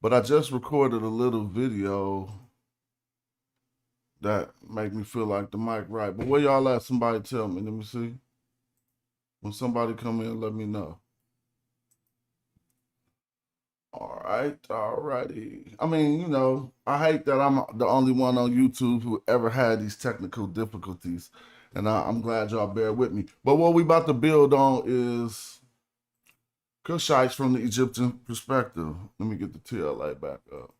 But I just recorded a little video that make me feel like the mic right. But where y'all at? Somebody tell me. Let me see. When somebody come in, let me know. All right, all righty. I mean, you know, I hate that I'm the only one on YouTube who ever had these technical difficulties. And I'm glad y'all bear with me. But what we about to build on is Kushites from the Egyptian perspective. Let me get the TLA back up.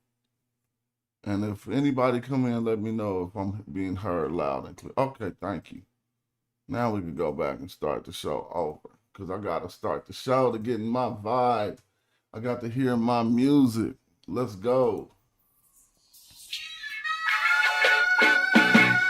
And if anybody come in, let me know if I'm being heard loud and clear. Okay, thank you. Now we can go back and start the show over. Because I got to start the show to get in my vibe. I got to hear my music. Let's go.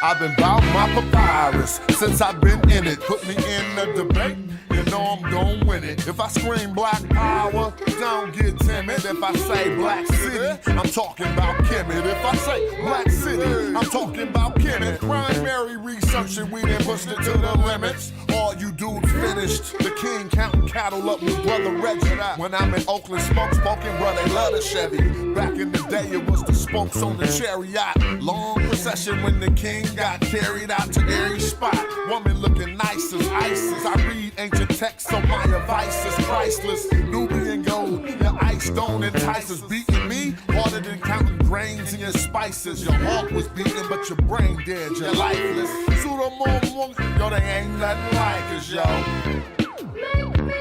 I've been bout my papyrus since I've been in it. Put me in the debate, you know I'm gon' win it. If I scream black power, don't get timid. If I say black city, I'm talking about Kemet. If I say black city, I'm talking about Kemet. Primary research and we done pushed it to the limits. All you dudes finished. The king counting cattle up with brother Reggie. When I'm in Oakland, smoking, bro, they love the Chevy. Back in the day, it was the spokes on the chariot. Long procession when the king got carried out to every spot. Woman looking nice as ISIS. I read ancient texts on my advice is priceless. Nubian gold, your ice don't entice us. Beating me harder than counting grains in your spices. Your heart was beating, but your brain dead. You're lifeless. Yo, they ain't nothing like us, yo.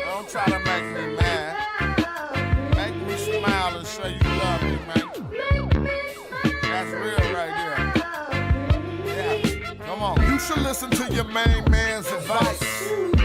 Don't try to make me mad. Make me smile and say you love me, man. That's real right there. Come on. You should listen to your main man's advice.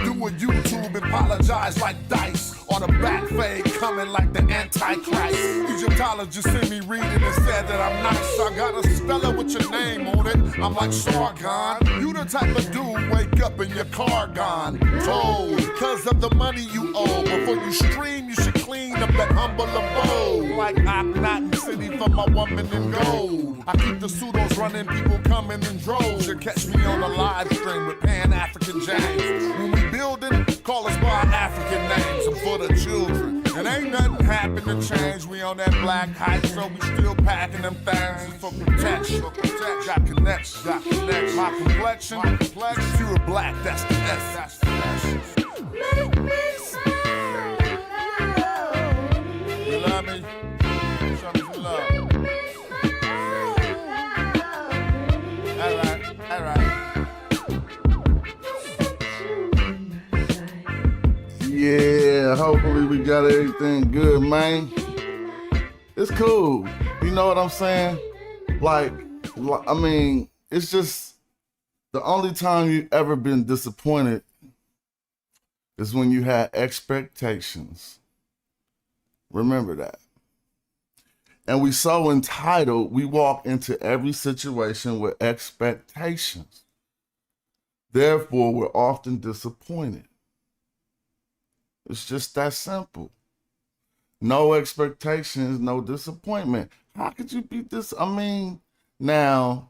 Do a YouTube and apologize like Dice. Or the back fade coming like the Antichrist. Egyptologists see me reading and said that I'm nice. I got a speller with your name on it. I'm like Sargon. You the type of dude wake up in your car gone. Told because of the money you owe. Before you stream, you should clean up that humble abode. Like I'm not in city for my woman in gold. I keep the pseudos running, people coming in droves. You catch me on a live stream with Pan-African James. When we building, call us by our African names. I'm for the children. And ain't nothing happen to change. We on that black hype, so we still packing them things for protection. Got connections, My complexion, pure black, that's the S. That's the S. Make me smile. You love me? Show me some love. All right. Yeah, hopefully we got everything good, man. It's cool. You know what I'm saying? Like, I mean, it's just the only time you've ever been disappointed is when you had expectations. Remember that. And we so entitled, we walk into every situation with expectations. Therefore, we're often disappointed. It's just that simple. No expectations, no disappointment. How could you beat this? I mean, now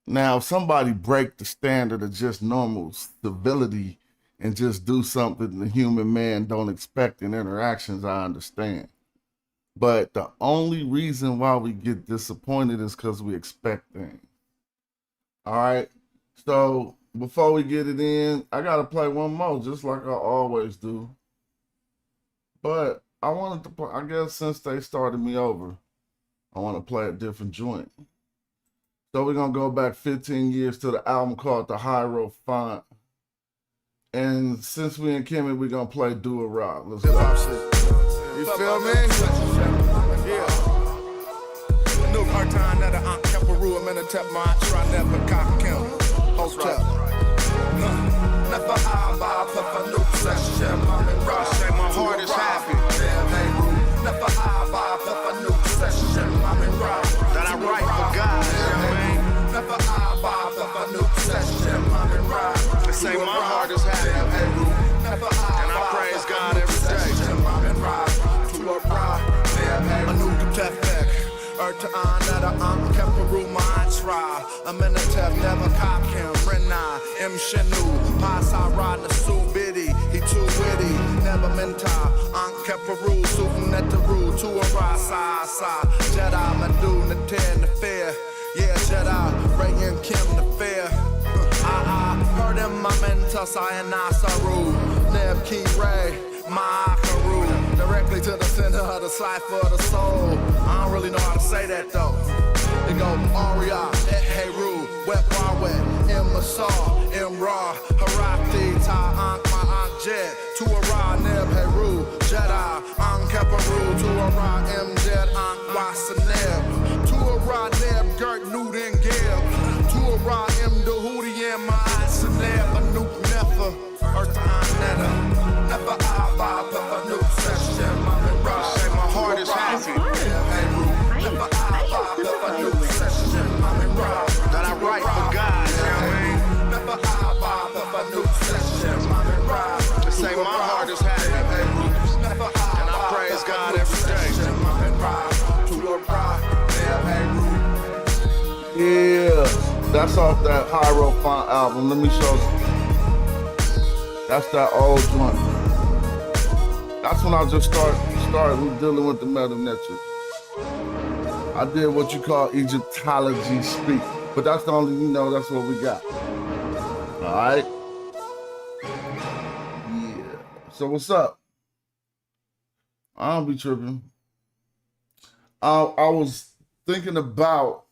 if somebody break the standard of just normal civility and just do something the human man don't expect in interactions, I understand. But the only reason why we get disappointed is because we expect things. All right? So before we get it in, I got to play one more, just like I always do. But I wanted to play, I guess since they started me over, I want to play a different joint. So we're going to go back 15 years to the album called The Hierophant. And since we in Kemet, we're going to play Do It Rock. Let's go. You feel me? Yeah. New carton of the Aunt Kemperu, I'm in a tep my try never cock him. Hotel. Never high by a new session. My heart is happy. Never high by a new session. That I write for God. Never high by a new session. They say my heart is happy. And I praise God every day. A new Tefek, to honor the Aunt Kemperu, my tribe. I'm in a Tef, never cop him. Rena, M. Shanu, Pass I ride the Sue Biddy. He too witty. never mentor. Ankh Keperu, Suvan at the root, to a Rasa, Jedi, Maduna, Ten, the fair. Yeah, Jedi, Ray and Kim, the fair. Heard him, my mentor, Sayana Saru, Neb Key Ray, Makaru. Directly to the center of the cipher of the soul. I don't really know how to say that though. It go Aria, Heru, Wet Wawet, Immasar, Imra, Harati, Ta Ankh, my Ankh Jet, Tuara, Neb Heru, Jedi, Ankh Keperu, Tuara, M Jet, Ankh Wasaneb, Tuara, Neb, Gert, Newton, Gib, Tuara, M Dahudi, and my Saneb, Anouk Nefer, Earth Netta. Never I Peppa New session. My heart is happy. Never I Peppa New session. That I write for God, you know what I mean? Never I Peppa New session. They say my heart is happy. And I praise God every day. Yeah, that's off that Hierophant album. Let me show you. That's that old joint. That's when I just started dealing with the meta-metric. I did what you call Egyptology speak, but that's the only, that's what we got. All right? Yeah. So what's up? I don't be tripping. I was thinking about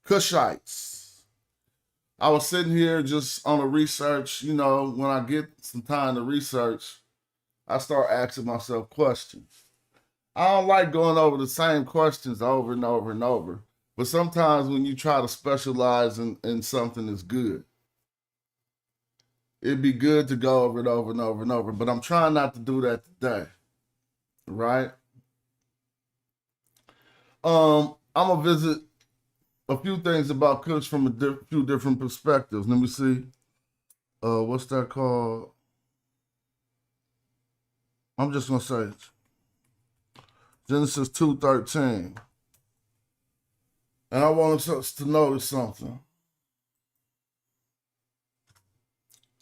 Kushites. I was sitting here just on a research, when I get some time to research, I start asking myself questions. I don't like going over the same questions over and over and over. But sometimes when you try to specialize in something that's good, it'd be good to go over it over and over and over. But I'm trying not to do that today. Right? I'm going to visit a few things about Kush from a few different perspectives. Let me see. What's that called? I'm just going to say it. Genesis 2:13. And I want us to notice something.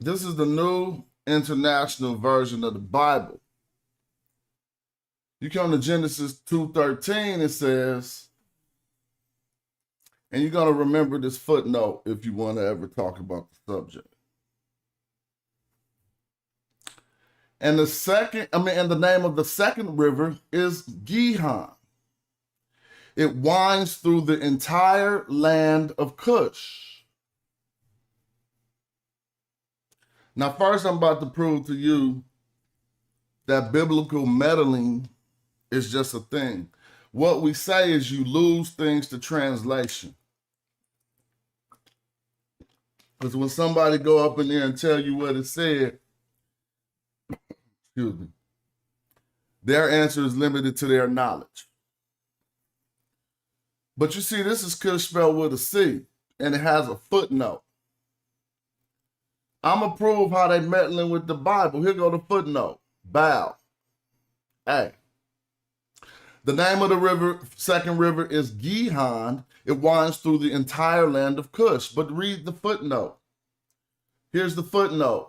This is the New International Version of the Bible. You come to Genesis 2:13, it says, and you're going to remember this footnote if you want to ever talk about the subject. And the name of the second river is Gihon. It winds through the entire land of Kush. Now, first, I'm about to prove to you that biblical meddling is just a thing. What we say is you lose things to translation. Because when somebody go up in there and tell you what it said, excuse me, their answer is limited to their knowledge. But you see, this is Kush spelled with a C, and it has a footnote. I'm going to prove how they meddling with the Bible. Here go the footnote. Bow. Hey. The name of the second river is Gihon. It winds through the entire land of Kush. But read the footnote. Here's the footnote.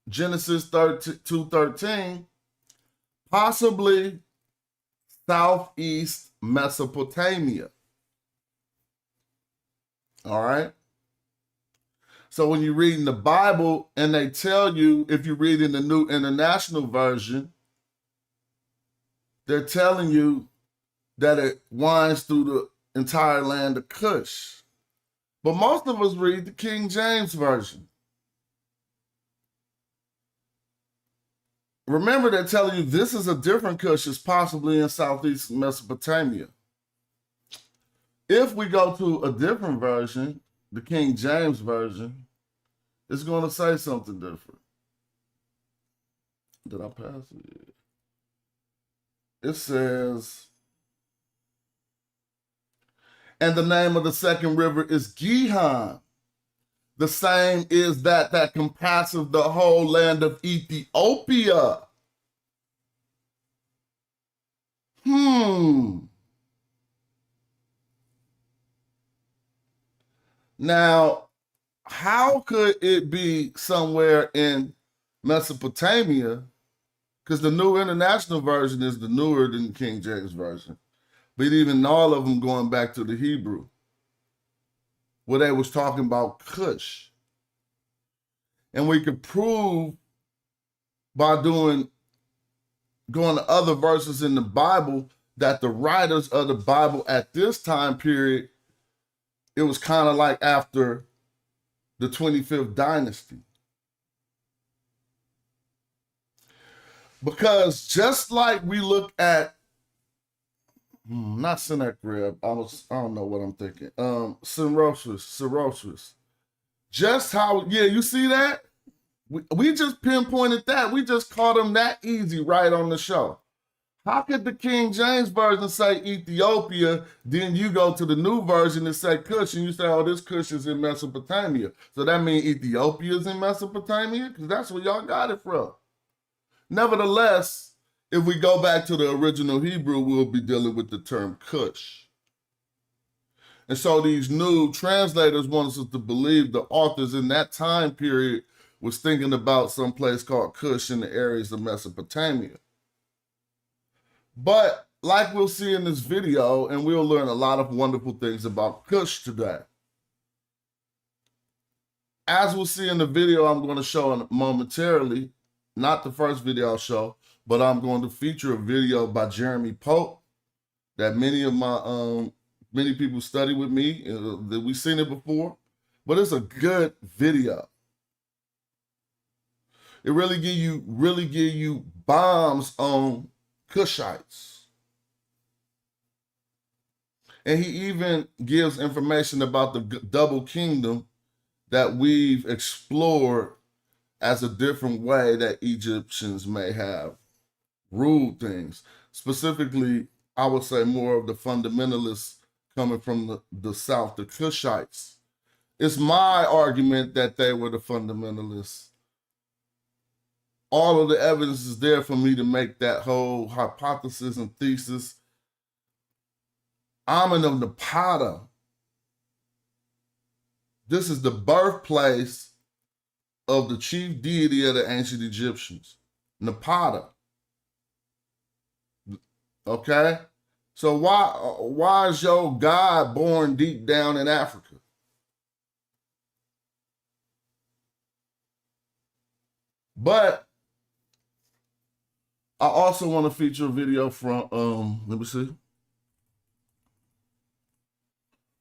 Genesis 2:13, possibly southeast Mesopotamia. All right? So when you're reading the Bible and they tell you, if you're reading the New International Version, they're telling you that it winds through the entire land of Kush. But most of us read the King James Version. Remember, they're telling you this is a different Kush, it's possibly in southeast Mesopotamia. If we go to a different version, the King James Version, it's going to say something different. Did I pass it? It says, and the name of the second river is Gihon. The same is that compasseth the whole land of Ethiopia. Now, how could it be somewhere in Mesopotamia, because the New International Version is the newer than the King James Version. But even all of them going back to the Hebrew, where they was talking about Kush. And we could prove by going to other verses in the Bible that the writers of the Bible at this time period, it was kind of like after the 25th dynasty. Because just like we look at, not Sennacherib, I don't know what I'm thinking. Cirrhosis. Just how, yeah, you see that? We just pinpointed that. We just caught them that easy right on the show. How could the King James Version say Ethiopia, then you go to the new version and say Kush, and you say, oh, this Kush is in Mesopotamia. So that means Ethiopia is in Mesopotamia? Because that's where y'all got it from. Nevertheless, if we go back to the original Hebrew, we'll be dealing with the term Kush. And so these new translators want us to believe the authors in that time period was thinking about some place called Kush in the areas of Mesopotamia. But like we'll see in this video, and we'll learn a lot of wonderful things about Kush today. As we'll see in the video I'm going to show momentarily, not the first video I'll show, but I'm going to feature a video by Jeremy Pope that many people study with me, that we've seen it before, but it's a good video. It really give you bombs on Kushites. And he even gives information about the double kingdom that we've explored as a different way that Egyptians may have ruled things. Specifically, I would say more of the fundamentalists coming from the south, the Kushites. It's my argument that they were the fundamentalists. All of the evidence is there for me to make that whole hypothesis and thesis. Amen of Napata. This is the birthplace of the chief deity of the ancient Egyptians, Napata. Okay? So why is your God born deep down in Africa? But I also want to feature a video from, let me see.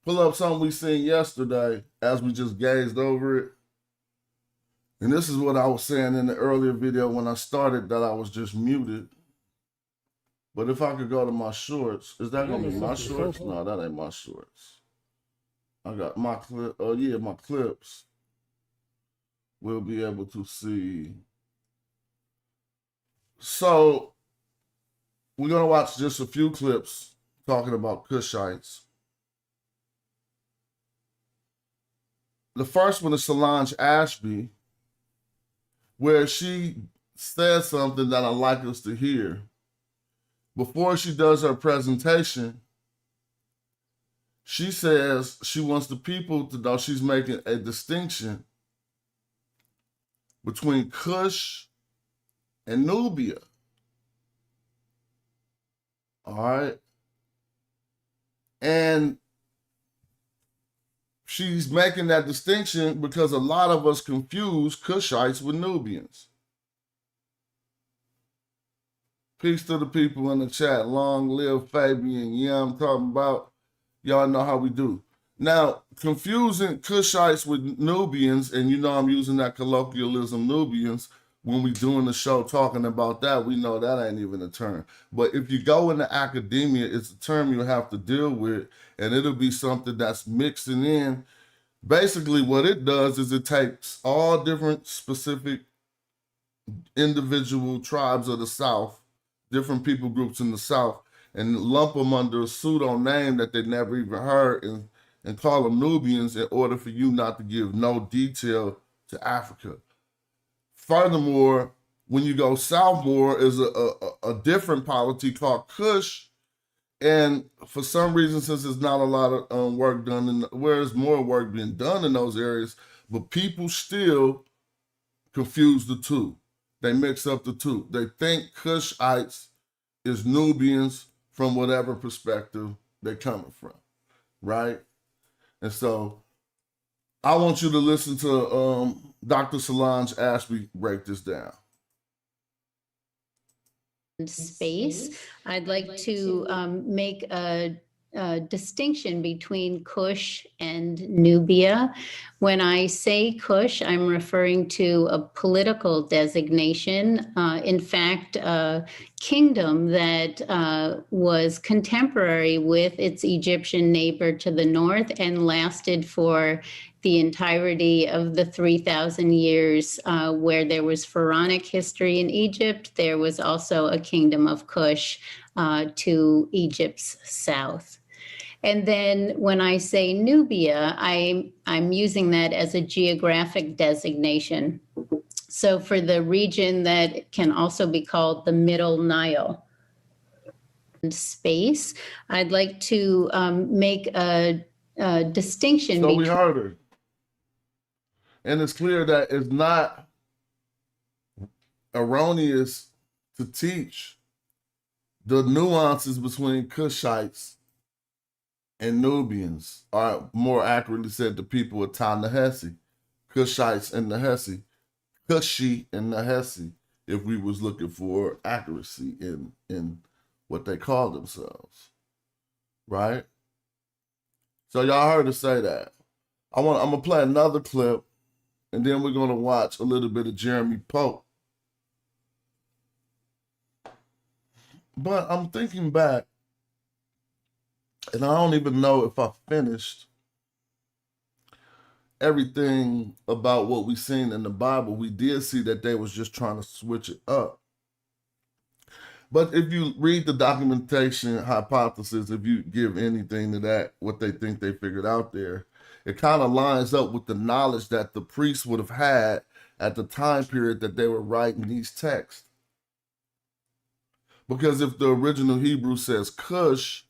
Pull up something we seen yesterday as we just gazed over it. And this is what I was saying in the earlier video when I started, that I was just muted. But if I could go to my shorts, is that gonna be my shorts? No, that ain't my shorts. I got my clip, oh yeah, my clips. We'll be able to see. So we're gonna watch just a few clips talking about Kushites. The first one is Solange Ashby, where she said something that I'd like us to hear. Before she does her presentation, she says she wants the people to know she's making a distinction between Kush and Nubia. All right. And she's making that distinction because a lot of us confuse Kushites with Nubians. Peace to the people in the chat. Long live Fabian. Yeah, I'm talking about. Y'all know how we do. Now, confusing Kushites with Nubians, and you know I'm using that colloquialism Nubians, when we doing the show talking about that, we know that ain't even a term. But if you go into academia, it's a term you have to deal with, and it'll be something that's mixing in. Basically, what it does is it takes all different specific individual tribes of the South, different people groups in the South, and lump them under a pseudo name that they never even heard and call them Nubians in order for you not to give no detail to Africa. Furthermore, when you go south more is a different polity called Kush. And for some reason, since there's not a lot of work done, whereas more work being done in those areas, but people still confuse the two. They mix up the two. They think Cushites is Nubians from whatever perspective they're coming from, right? And so I want you to listen to Dr. Solange Ashby break this down. Space, I'd like to make a distinction between Kush and Nubia. When I say Kush, I'm referring to a political designation. In fact, a kingdom that was contemporary with its Egyptian neighbor to the north and lasted for the entirety of the 3,000 years where there was pharaonic history in Egypt. There was also a kingdom of Kush to Egypt's south. And then when I say Nubia, I'm using that as a geographic designation. So for the region that can also be called the Middle Nile. Space, I'd like to make a distinction. So we heard her. And it's clear that it's not erroneous to teach the nuances between Cushites and Nubians, or more accurately said, the people of Ta-Nehesi, Cushites and Nehesi, Cushi and Nehesi, if we was looking for accuracy in what they call themselves, right? So y'all heard her say that. I'm gonna play another clip, and then we're gonna watch a little bit of Jeremy Pope. But I'm thinking back, and I don't even know if I finished everything about what we seen in the Bible. We did see that they was just trying to switch it up. But if you read the documentation hypothesis, if you give anything to that, what they think they figured out there, it kind of lines up with the knowledge that the priests would have had at the time period that they were writing these texts. Because if the original Hebrew says Cush,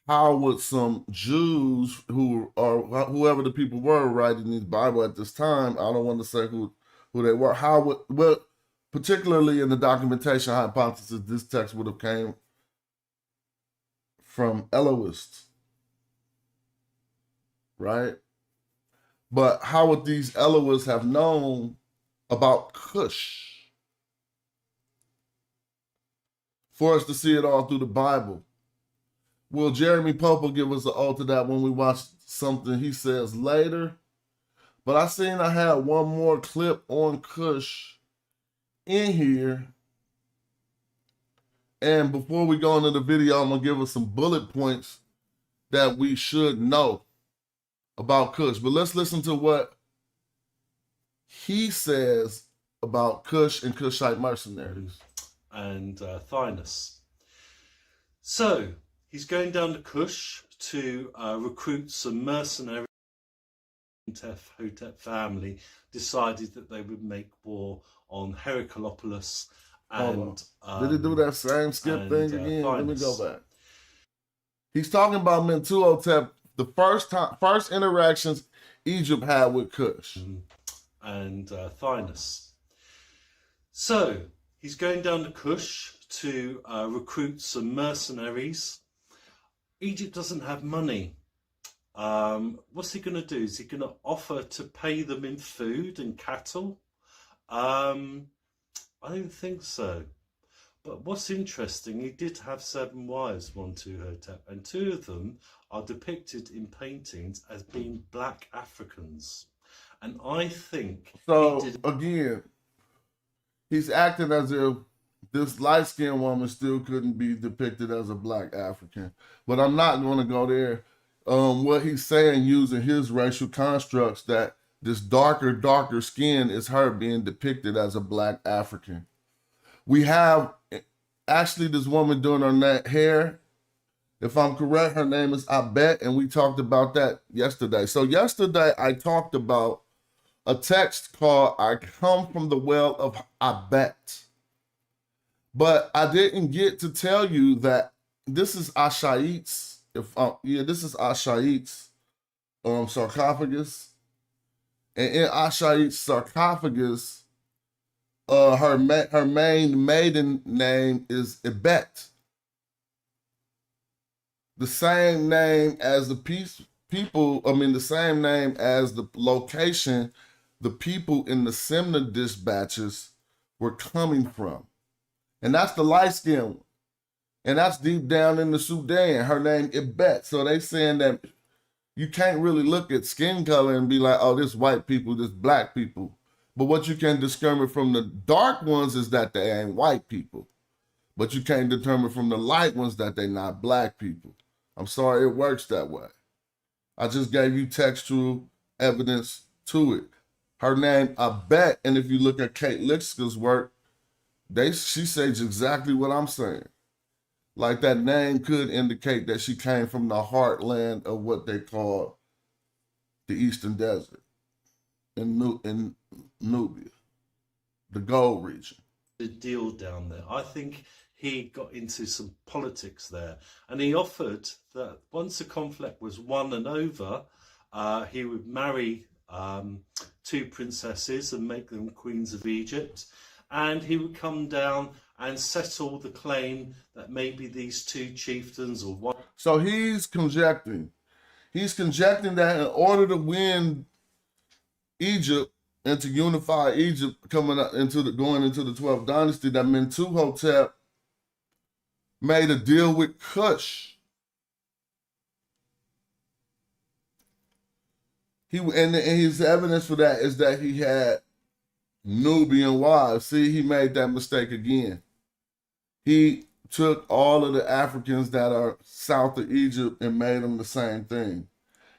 how would some Jews who or whoever the people were writing these Bible at this time, I don't want to say who they were, how would, well, particularly in the documentation hypothesis, this text would have came from Eloists, right? But how would these Eloists have known about Cush for us to see it all through the Bible? Will Jeremy Pope will give us an ode to that when we watch something he says later. But I had one more clip on Cush in here. And before we go into the video, I'm going to give us some bullet points that we should know about Cush. But let's listen to what he says about Cush and Cushite mercenaries. And Thymus. So he's going down to Kush to recruit some mercenaries. Hotep family decided that they would make war on Heracleopolis and did he do that same skip thing again? Let me go back. He's talking about Mentuhotep, the first interactions Egypt had with Kush. And Thymus. So he's going down to Kush to recruit some mercenaries. Egypt doesn't have money. What's he going to do? Is he going to offer to pay them in food and cattle? I don't think so. But what's interesting, he did have 7 wives, Mentuhotep, and 2 of them are depicted in paintings as being black Africans. And I think... So, again, he's acting as if this light-skinned woman still couldn't be depicted as a black African. But I'm not going to go there. What he's saying, using his racial constructs, that this darker skin is her being depicted as a black African. We have actually this woman doing her hair. If I'm correct, her name is Abet, and we talked about that yesterday. So yesterday I talked about a text called I Come from the Well of Abet. But I didn't get to tell you that this is Ashait's. This is Ashait's sarcophagus. And in Ashait's sarcophagus, her main maiden name is Ibet, the same name as the people. I mean, the same name as the location the people in the Semna dispatches were coming from, and that's the light skin one, and that's deep down in the Sudan. Her name Ibet. So they saying that you can't really look at skin color and be like, oh, this white people, this black people. But what you can discover from the dark ones is that they ain't white people. But you can't determine from the light ones that they not black people. I'm sorry it works that way. I just gave you textual evidence to it. Her name, I bet, and if you look at Kate Litzka's work, she says exactly what I'm saying. Like that name could indicate that she came from the heartland of what they call the Eastern Desert in Nubia, the gold region. The deal down there. I think he got into some politics there, and he offered that once the conflict was won and over, he would marry two princesses and make them queens of Egypt, and he would come down and settle the claim that maybe these two chieftains or one. So he's conjecturing that in order to win Egypt and to unify Egypt, going into the 12th dynasty, that Mentuhotep made a deal with Kush. And his evidence for that is that he had Nubian wives. See, he made that mistake again. He took all of the Africans that are south of Egypt and made them the same thing.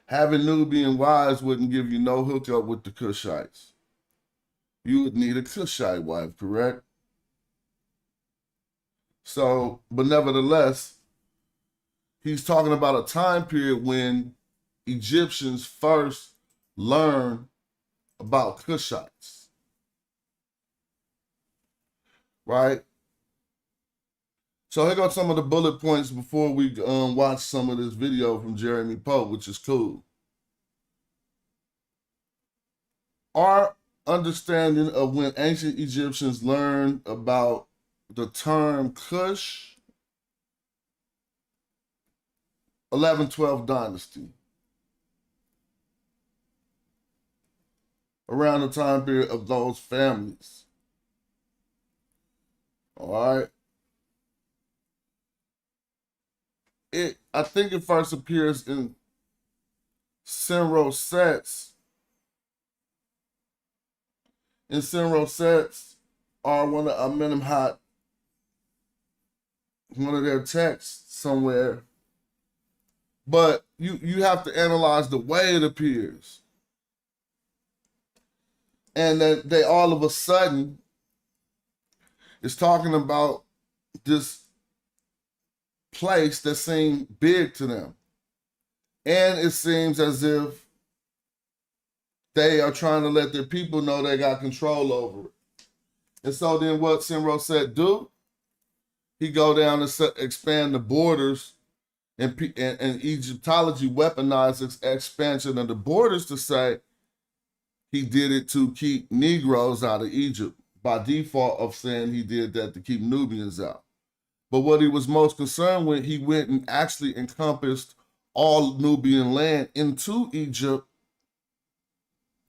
Having Nubian wives wouldn't give you no hookup with the Kushites. You would need a Kushite wife, correct? So, but nevertheless, he's talking about a time period when Egyptians first learned about Kushites, right? So here go some of the bullet points before we watch some of this video from Jeremy Pope, which is cool. Our understanding of when ancient Egyptians learned about the term Kush, 11th-12th dynasty, around the time period of those families. All right. I think it first appears in Senro sets. In Senro sets are one of Amenemhat, one of their texts somewhere. But you have to analyze the way it appears. And that they all of a sudden is talking about this place that seemed big to them. And it seems as if they are trying to let their people know they got control over it. And so then what Senro said do? He go down and expand the borders, and Egyptology weaponized expansion of the borders to say he did it to keep Negroes out of Egypt, by default of saying he did that to keep Nubians out. But what he was most concerned with, he went and actually encompassed all Nubian land into Egypt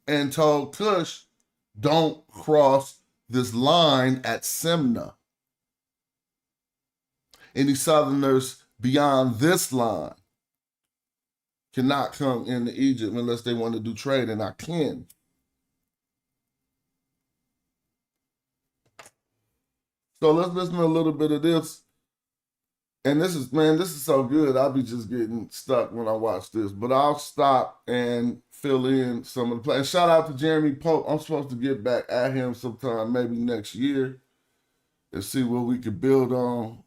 and told Kush, don't cross this line at Semna. Any Southerners beyond this line cannot come into Egypt unless they want to do trade, and I can. So let's listen to a little bit of this. And this is so good. I'll be just getting stuck when I watch this. But I'll stop and fill in some of the play. And shout out to Jeremy Pope. I'm supposed to get back at him sometime, maybe next year, and see what we can build on.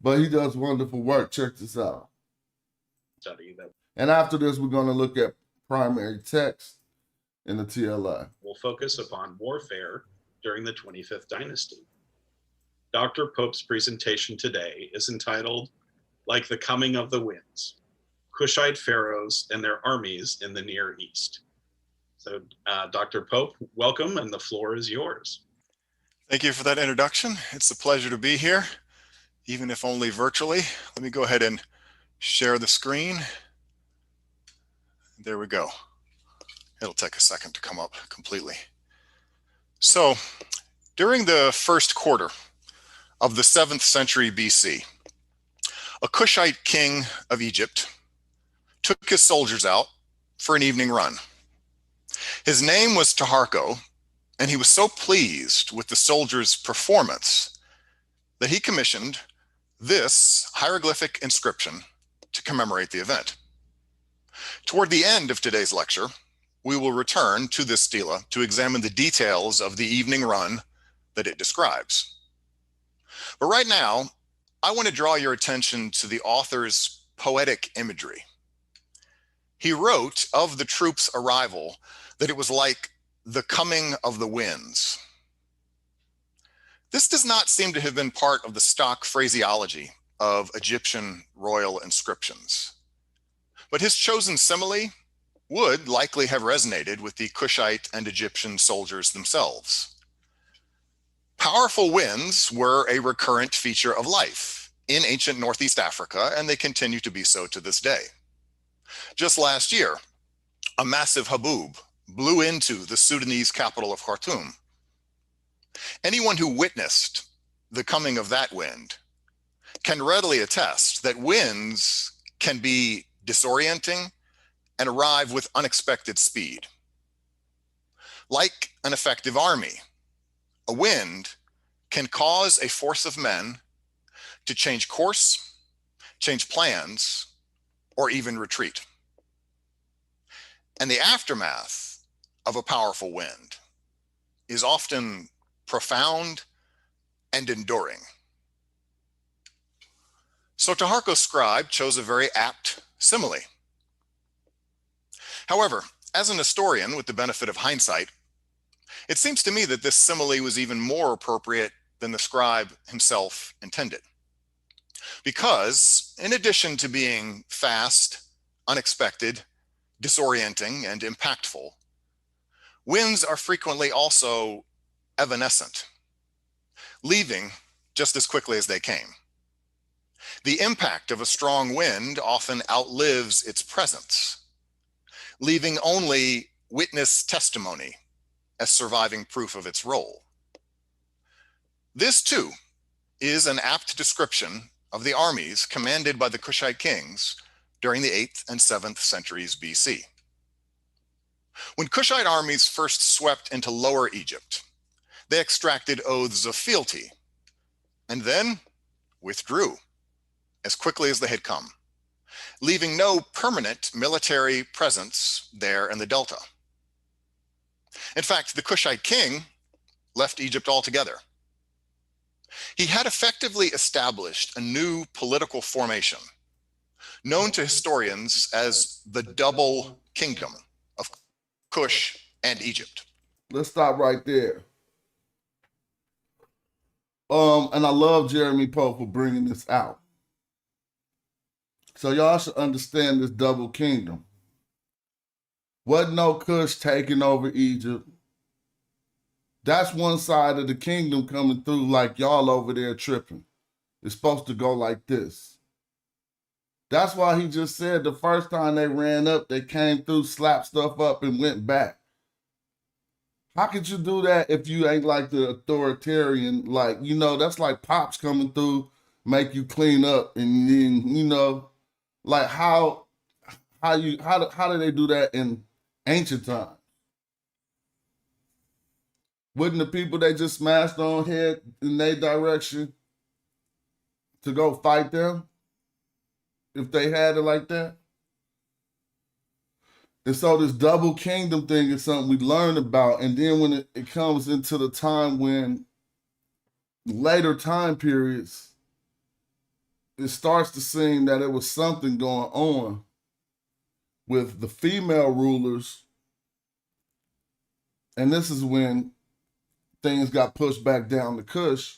But he does wonderful work. Check this out. And after this, we're going to look at primary text in the TLI. We'll focus upon warfare during the 25th dynasty. Dr. Pope's presentation today is entitled, Like the Coming of the Winds, Kushite Pharaohs and Their Armies in the Near East. So Dr. Pope, welcome, and the floor is yours. Thank you for that introduction. It's a pleasure to be here, even if only virtually. Let me go ahead and share the screen. There we go. It'll take a second to come up completely. So, during the first quarter of the 7th century BC, a Kushite king of Egypt took his soldiers out for an evening run. His name was Taharko, and he was so pleased with the soldiers' performance that he commissioned this hieroglyphic inscription to commemorate the event. Toward the end of today's lecture, we will return to this stela to examine the details of the evening run that it describes. But right now, I want to draw your attention to the author's poetic imagery. He wrote of the troops' arrival that it was like the coming of the winds. This does not seem to have been part of the stock phraseology of Egyptian royal inscriptions. But his chosen simile would likely have resonated with the Kushite and Egyptian soldiers themselves. Powerful winds were a recurrent feature of life in ancient Northeast Africa, and they continue to be so to this day. Just last year, a massive haboob blew into the Sudanese capital of Khartoum. Anyone who witnessed the coming of that wind can readily attest that winds can be disorienting and arrive with unexpected speed. Like an effective army, a wind can cause a force of men to change course, change plans, or even retreat. And the aftermath of a powerful wind is often profound and enduring. So Taharko's scribe chose a very apt simile. However, as an historian with the benefit of hindsight, it seems to me that this simile was even more appropriate than the scribe himself intended. Because in addition to being fast, unexpected, disorienting, and impactful, winds are frequently also evanescent, leaving just as quickly as they came. The impact of a strong wind often outlives its presence, leaving only witness testimony as surviving proof of its role. This, too, is an apt description of the armies commanded by the Kushite kings during the 8th and 7th centuries BC. When Kushite armies first swept into Lower Egypt, they extracted oaths of fealty and then withdrew as quickly as they had come, leaving no permanent military presence there in the Delta. In fact, the Kushite king left Egypt altogether. He had effectively established a new political formation known to historians as the double kingdom of Kush and Egypt. Let's stop right there. And I love Jeremy Pope for bringing this out. So y'all should understand this double kingdom. Wasn't no Kush taking over Egypt. That's one side of the kingdom coming through like y'all over there tripping. It's supposed to go like this. That's why he just said the first time they ran up, they came through, slapped stuff up, and went back. How could you do that if you ain't like the authoritarian? Like, you know, that's like Pops coming through, make you clean up, and then, you know, like how do they do that in ancient times? Wouldn't the people they just smashed on head in their direction to go fight them if they had it like that? And so this double kingdom thing is something we learn about. And then when it comes into the time when later time periods, it starts to seem that it was something going on with the female rulers. And this is when things got pushed back down to Kush.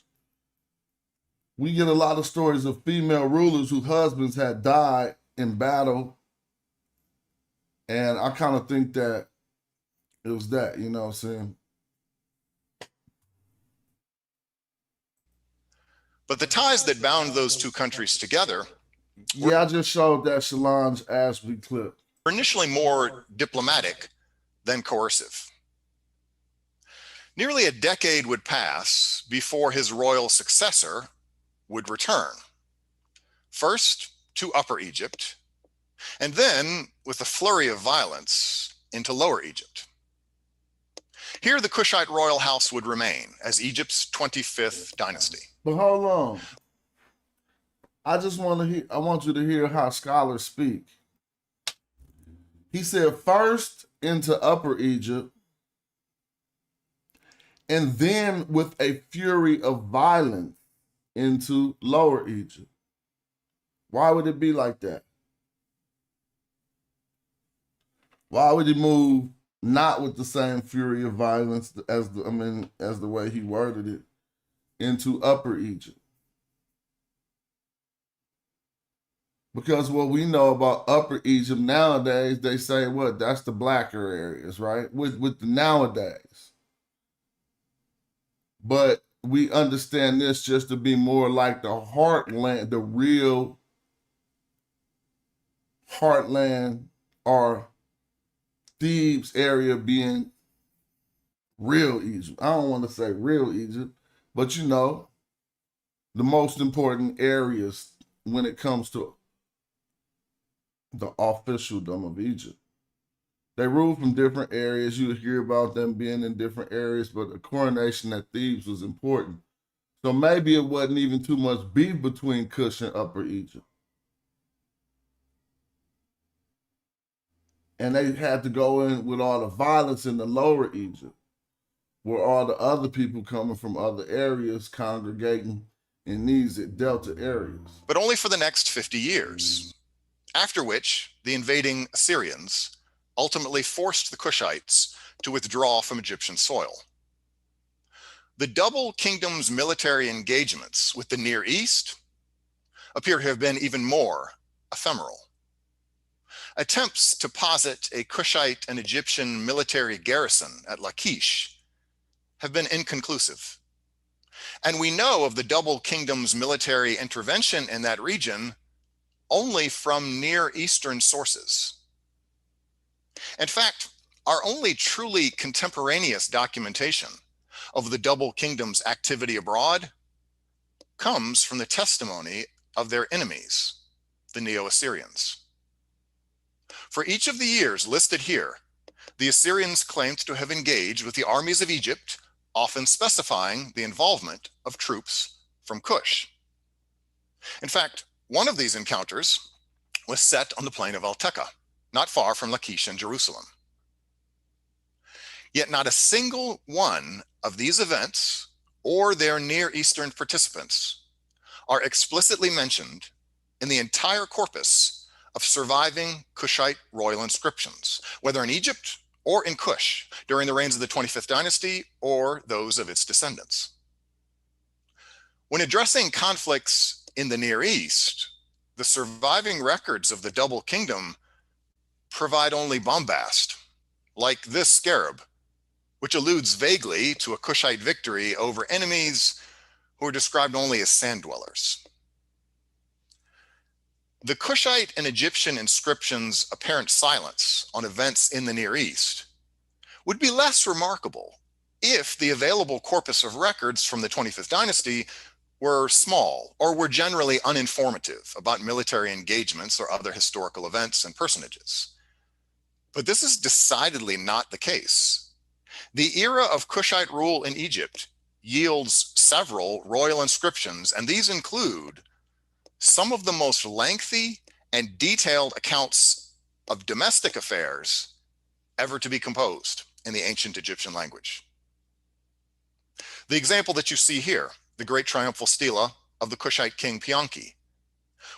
We get a lot of stories of female rulers whose husbands had died in battle. And I kind of think that it was that, you know what I'm saying? But the ties that bound those two countries together Yeah, I just showed that Solange Ashby clip. were initially more diplomatic than coercive. Nearly a decade would pass before his royal successor would return. First to Upper Egypt, and then, with a flurry of violence, into Lower Egypt. Here, the Kushite royal house would remain as Egypt's 25th dynasty. But hold on. I want you to hear how scholars speak. He said first into Upper Egypt, and then with a fury of violence into Lower Egypt. Why would it be like that? Why would he move not with the same fury of violence as the way he worded it into Upper Egypt? Because what we know about Upper Egypt nowadays, they say what? That's the blacker areas, right? With the nowadays. But we understand this just to be more like the heartland, the real heartland, or Thebes area being real Egypt. I don't want to say real Egypt, but you know, the most important areas when it comes to the officialdom of Egypt. They ruled from different areas. You hear about them being in different areas, but the coronation at Thebes was important. So maybe it wasn't even too much beef between Kush and Upper Egypt. And they had to go in with all the violence in the Lower Egypt, where all the other people coming from other areas congregating in these delta areas. But only for the next 50 years, after which the invading Assyrians ultimately forced the Kushites to withdraw from Egyptian soil. The double kingdom's military engagements with the Near East appear to have been even more ephemeral. Attempts to posit a Kushite and Egyptian military garrison at Lachish have been inconclusive. And we know of the double kingdom's military intervention in that region only from Near Eastern sources. In fact, our only truly contemporaneous documentation of the double kingdom's activity abroad comes from the testimony of their enemies, the Neo-Assyrians. For each of the years listed here, the Assyrians claimed to have engaged with the armies of Egypt, often specifying the involvement of troops from Kush. In fact, one of these encounters was set on the plain of Al-Teka, not far from Lachish and Jerusalem. Yet not a single one of these events or their Near Eastern participants are explicitly mentioned in the entire corpus of surviving Kushite royal inscriptions, whether in Egypt or in Kush, during the reigns of the 25th dynasty or those of its descendants. When addressing conflicts in the Near East, the surviving records of the Double Kingdom provide only bombast, like this scarab, which alludes vaguely to a Kushite victory over enemies who are described only as sand dwellers. The Kushite and Egyptian inscriptions' apparent silence on events in the Near East would be less remarkable if the available corpus of records from the 25th dynasty were small or were generally uninformative about military engagements or other historical events and personages. But this is decidedly not the case. The era of Kushite rule in Egypt yields several royal inscriptions, and these include some of the most lengthy and detailed accounts of domestic affairs ever to be composed in the ancient Egyptian language. The example that you see here, the great triumphal stela of the Kushite king Pianki,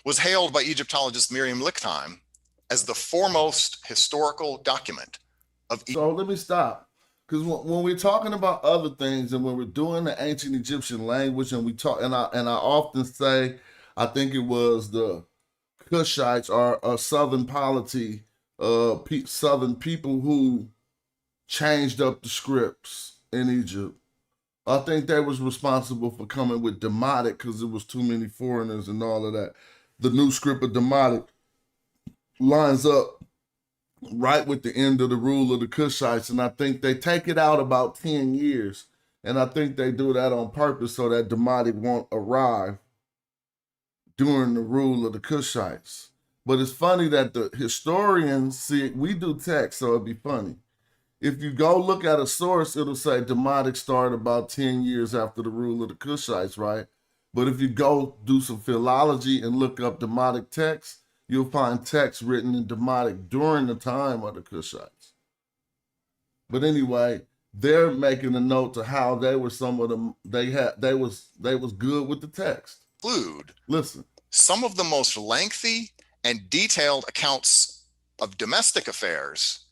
was hailed by Egyptologist Miriam Lichtheim as the foremost historical document of Egypt. So let me stop. Because when we're talking about other things and when we're doing the ancient Egyptian language and we talk, and I often say, I think it was the Kushites or a southern polity, southern people who changed up the scripts in Egypt I think they was responsible for coming with Demotic because there was too many foreigners and all of that. The new script of Demotic lines up right with the end of the rule of the Kushites, and I think they take it out about 10 years, and I think they do that on purpose so that Demotic won't arrive during the rule of the Kushites. But it's funny that the historians see, we do text, so it'd be funny. If you go look at a source, it'll say Demotic started about 10 years after the rule of the Kushites, right? But if you go do some philology and look up Demotic texts, you'll find texts written in Demotic during the time of the Kushites. But anyway, they're making a note to how they were some of them, they was good with the text. Include Listen. some of the most lengthy and detailed accounts of domestic affairs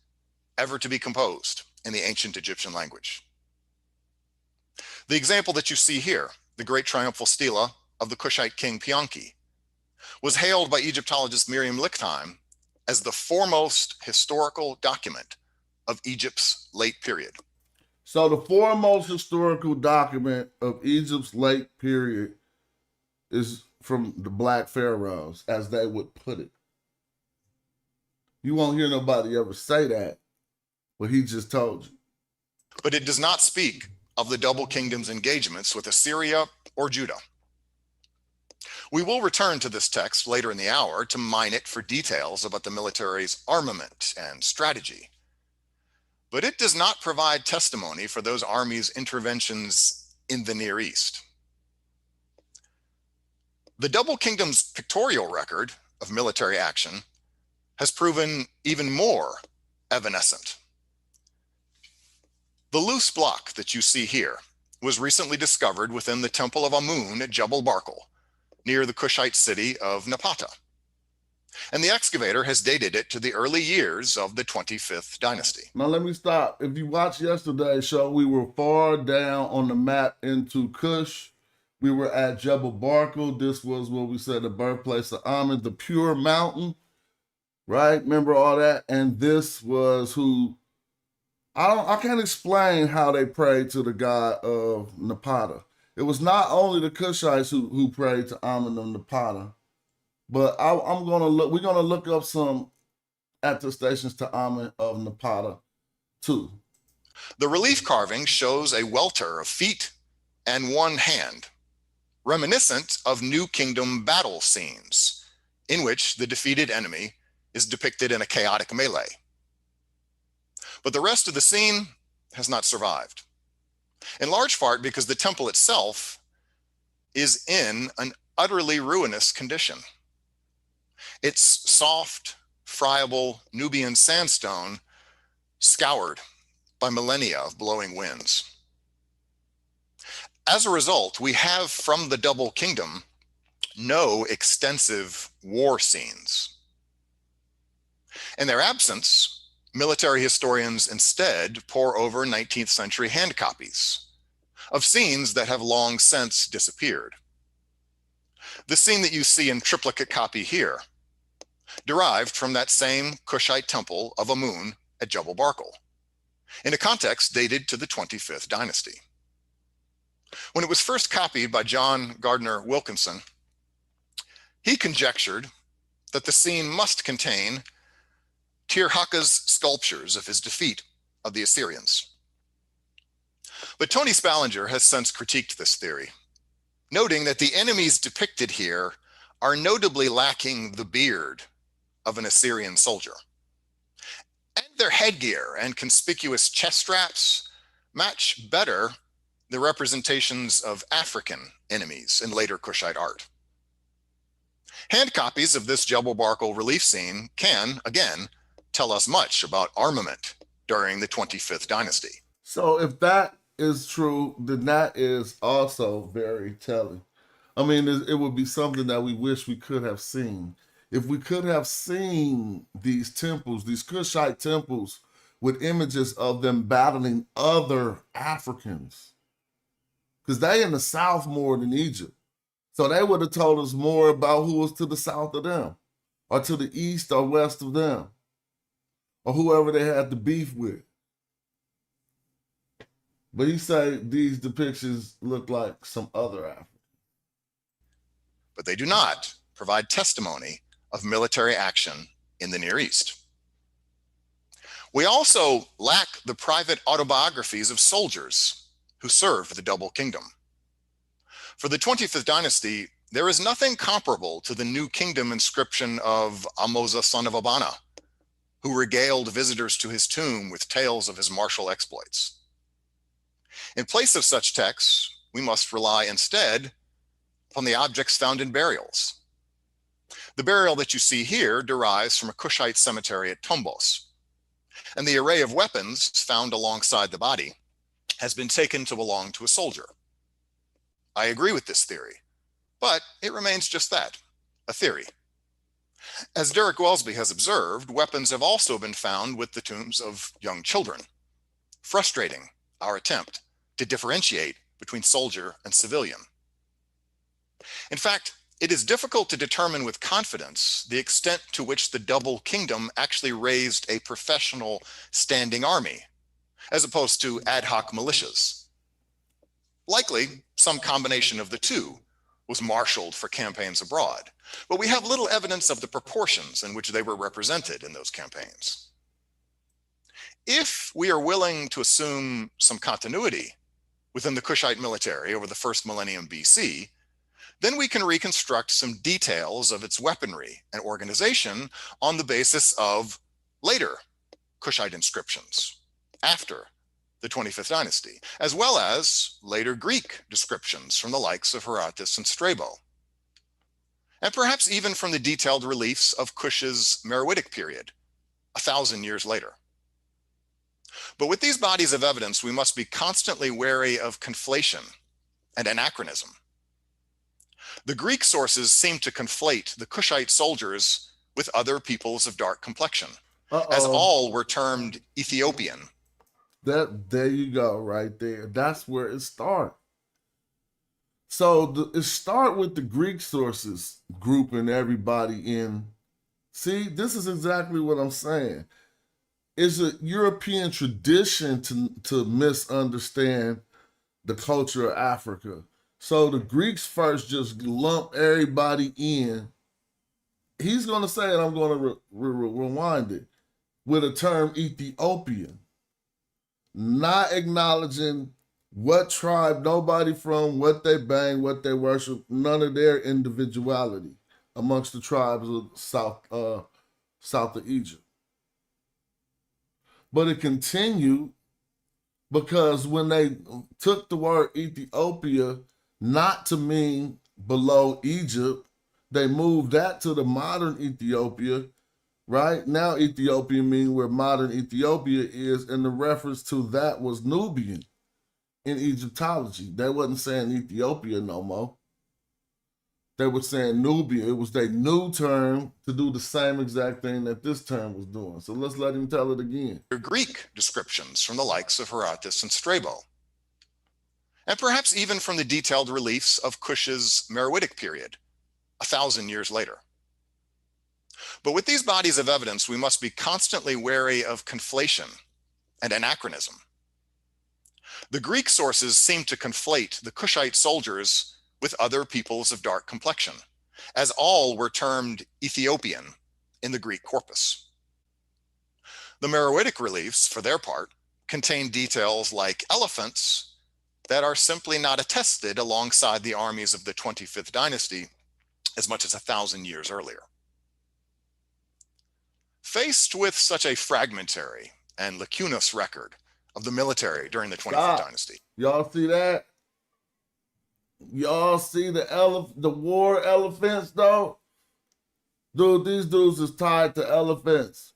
ever to be composed in the ancient Egyptian language. The example that you see here, the great triumphal stela of the Kushite king Pianki, was hailed by Egyptologist Miriam Lichtheim as the foremost historical document of Egypt's late period. So the foremost historical document of Egypt's late period is from the Black Pharaohs, as they would put it. You won't hear nobody ever say that, but he just told you. But it does not speak of the double kingdom's engagements with Assyria or Judah. We will return to this text later in the hour to mine it for details about the military's armament and strategy. But it does not provide testimony for those armies' interventions in the Near East. The double kingdom's pictorial record of military action has proven even more evanescent. The loose block that you see here was recently discovered within the Temple of Amun at Jebel Barkal, near the Kushite city of Napata. And the excavator has dated it to the early years of the 25th dynasty. Now let me stop. If you watched yesterday's show, we were far down on the map into Kush. We were at Jebel Barkal. This was what we said, the birthplace of Amun, the pure mountain, right? Remember all that? And this was who, I can't explain how they prayed to the god of Napata. It was not only the Kushites who prayed to Amun of Napata, but we're gonna look up some attestations to Amun of Napata too. The relief carving shows a welter of feet and one hand, reminiscent of New Kingdom battle scenes, in which the defeated enemy is depicted in a chaotic melee. But the rest of the scene has not survived, in large part because the temple itself is in an utterly ruinous condition. Its soft, friable Nubian sandstone scoured by millennia of blowing winds. As a result, we have from the Double Kingdom no extensive war scenes. In their absence, military historians instead pore over 19th century hand copies of scenes that have long since disappeared. The scene that you see in triplicate copy here derived from that same Kushite temple of Amun at Jebel Barkal, in a context dated to the 25th dynasty. When it was first copied by John Gardner Wilkinson, he conjectured that the scene must contain Tirhaka's sculptures of his defeat of the Assyrians. But Tony Spallinger has since critiqued this theory, noting that the enemies depicted here are notably lacking the beard of an Assyrian soldier. And their headgear and conspicuous chest straps match better the representations of African enemies in later Kushite art. Hand copies of this Jebel Barkal relief scene can, again, tell us much about armament during the 25th dynasty. So if that is true, then that is also very telling. I mean, it would be something that we wish we could have seen. If we could have seen these temples, these Kushite temples, with images of them battling other Africans, because they in the south more than Egypt. So they would have told us more about who was to the south of them, or to the east or west of them, or whoever they had the beef with. But he say these depictions look like some other Africa. But they do not provide testimony of military action in the Near East. We also lack the private autobiographies of soldiers who served the Double Kingdom. For the 25th dynasty, there is nothing comparable to the New Kingdom inscription of Amoza, son of Abana, who regaled visitors to his tomb with tales of his martial exploits. In place of such texts, we must rely instead upon the objects found in burials. The burial that you see here derives from a Kushite cemetery at Tombos, and the array of weapons found alongside the body has been taken to belong to a soldier. I agree with this theory, but it remains just that, a theory. As Derek Welsby has observed, weapons have also been found with the tombs of young children, frustrating our attempt to differentiate between soldier and civilian. In fact, it is difficult to determine with confidence the extent to which the Double Kingdom actually raised a professional standing army, as opposed to ad hoc militias. Likely, some combination of the two was marshaled for campaigns abroad, but we have little evidence of the proportions in which they were represented in those campaigns. If we are willing to assume some continuity within the Kushite military over the first millennium BC, then we can reconstruct some details of its weaponry and organization on the basis of later Kushite inscriptions after the 25th dynasty, as well as later Greek descriptions from the likes of Herodotus and Strabo, and perhaps even from the detailed reliefs of Kush's Meroitic period, 1,000 years later. But with these bodies of evidence, we must be constantly wary of conflation and anachronism. The Greek sources seem to conflate the Kushite soldiers with other peoples of dark complexion, as all were termed Ethiopian. There you go, right there. That's where it starts. So it start with the Greek sources grouping everybody in. See, this is exactly what I'm saying. It's a European tradition to misunderstand the culture of Africa. So the Greeks first just lump everybody in. He's going to say it, I'm going to rewind it, with a term Ethiopian, not acknowledging what tribe, nobody from, what they bang, what they worship, none of their individuality amongst the tribes of south of Egypt. But it continued because when they took the word Ethiopia not to mean below Egypt, they moved that to the modern Ethiopia, right? Now Ethiopia means where modern Ethiopia is, and the reference to that was Nubian in Egyptology. They wasn't saying Ethiopia no more. They were saying Nubia. It was their new term to do the same exact thing that this term was doing. So let's let him tell it again. Greek descriptions from the likes of Herodotus and Strabo, and perhaps even from the detailed reliefs of Kush's Meroitic period, 1,000 years later. But with these bodies of evidence, we must be constantly wary of conflation and anachronism. The Greek sources seem to conflate the Kushite soldiers with other peoples of dark complexion, as all were termed Ethiopian in the Greek corpus. The Meroitic reliefs, for their part, contain details like elephants that are simply not attested alongside the armies of the 25th dynasty as much as 1,000 years earlier. Faced with such a fragmentary and lacunous record of the military during the 25th dynasty. Y'all see that? Y'all see the war elephants though? Dude, these dudes is tied to elephants.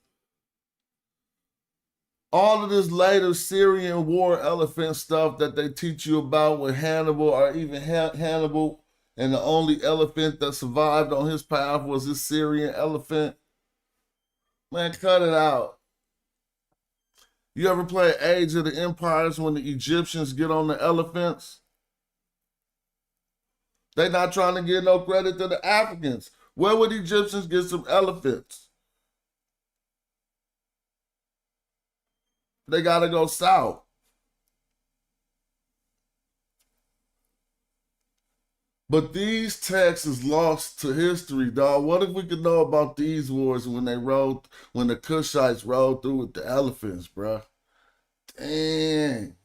All of this later Syrian war elephant stuff that they teach you about with Hannibal, or even Hannibal, and the only elephant that survived on his path was this Syrian elephant. Man, cut it out. You ever play Age of the Empires when the Egyptians get on the elephants? They not trying to give no credit to the Africans. Where would Egyptians get some elephants? They gotta go south. But these texts is lost to history, dog. What if we could know about these wars when the Kushites rode through with the elephants, bruh? Dang.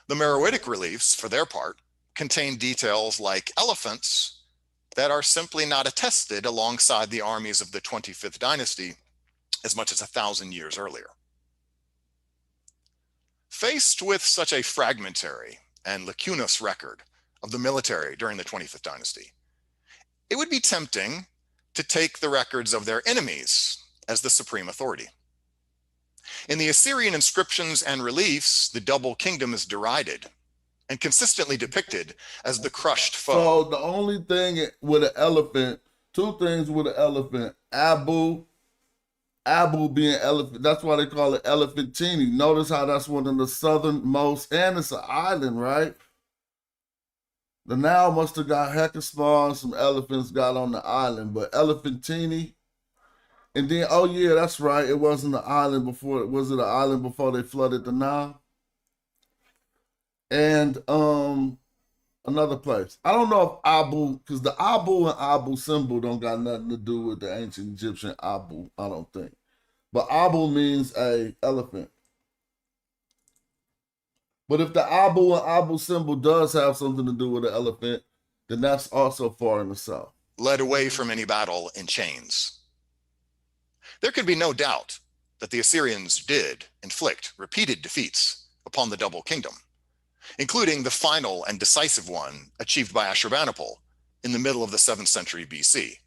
The Meroitic reliefs, for their part, contain details like elephants that are simply not attested alongside the armies of the 25th dynasty as much as 1,000 years earlier. Faced with such a fragmentary and lacunous record of the military during the 25th dynasty, it would be tempting to take the records of their enemies as the supreme authority. In the Assyrian inscriptions and reliefs, the double kingdom is derided and consistently depicted as the crushed foe. So the only thing with an elephant, two things with an elephant, Abu being elephant, that's why they call it Elephantini. Notice how that's one of the southernmost, and it's an island, right? The Nile must have got hecka small and some elephants got on the island, but Elephantini, and then, oh yeah, that's right, it wasn't an island before, was it an island before they flooded the Nile? And another place. I don't know if Abu, because the Abu and Abu symbol don't got nothing to do with the ancient Egyptian Abu, I don't think. But Abu means a elephant. But if the Abu and Abu symbol does have something to do with an elephant, then that's also far in the south. Led away from any battle in chains. There could be no doubt that the Assyrians did inflict repeated defeats upon the double kingdom, including the final and decisive one achieved by Ashurbanipal in the middle of the 7th century BC.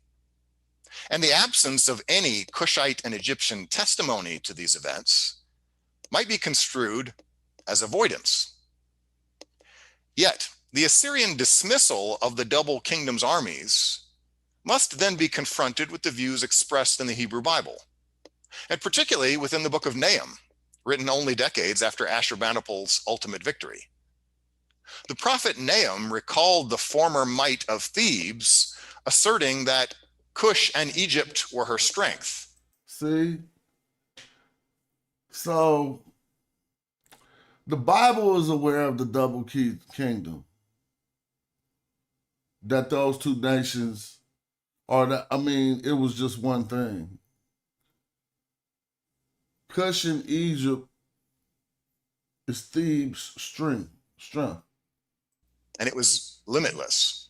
And the absence of any Kushite and Egyptian testimony to these events might be construed as avoidance. Yet, the Assyrian dismissal of the double kingdom's armies must then be confronted with the views expressed in the Hebrew Bible, and particularly within the book of Nahum, written only decades after Ashurbanipal's ultimate victory. The prophet Nahum recalled the former might of Thebes, asserting that Kush and Egypt were her strength. See? So, the Bible is aware of the double kingdom. That those two nations it was just one thing. Kush and Egypt is Thebes' strength. And it was limitless.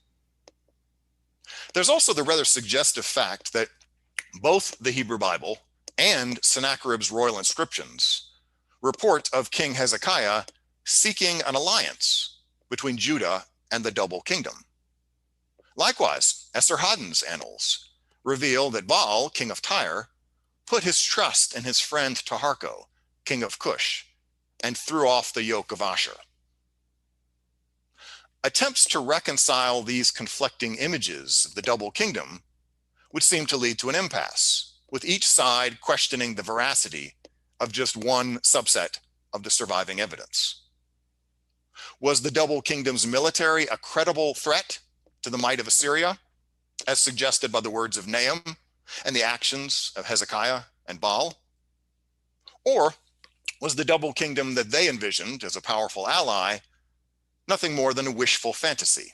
There's also the rather suggestive fact that both the Hebrew Bible and Sennacherib's royal inscriptions report of King Hezekiah seeking an alliance between Judah and the double kingdom. Likewise, Esarhaddon's annals reveal that Baal, king of Tyre, put his trust in his friend Taharko, king of Kush, and threw off the yoke of Ashur. Attempts to reconcile these conflicting images of the double kingdom would seem to lead to an impasse, with each side questioning the veracity of just one subset of the surviving evidence. Was the double kingdom's military a credible threat to the might of Assyria, as suggested by the words of Nahum and the actions of Hezekiah and Baal? Or was the double kingdom that they envisioned as a powerful ally nothing more than a wishful fantasy,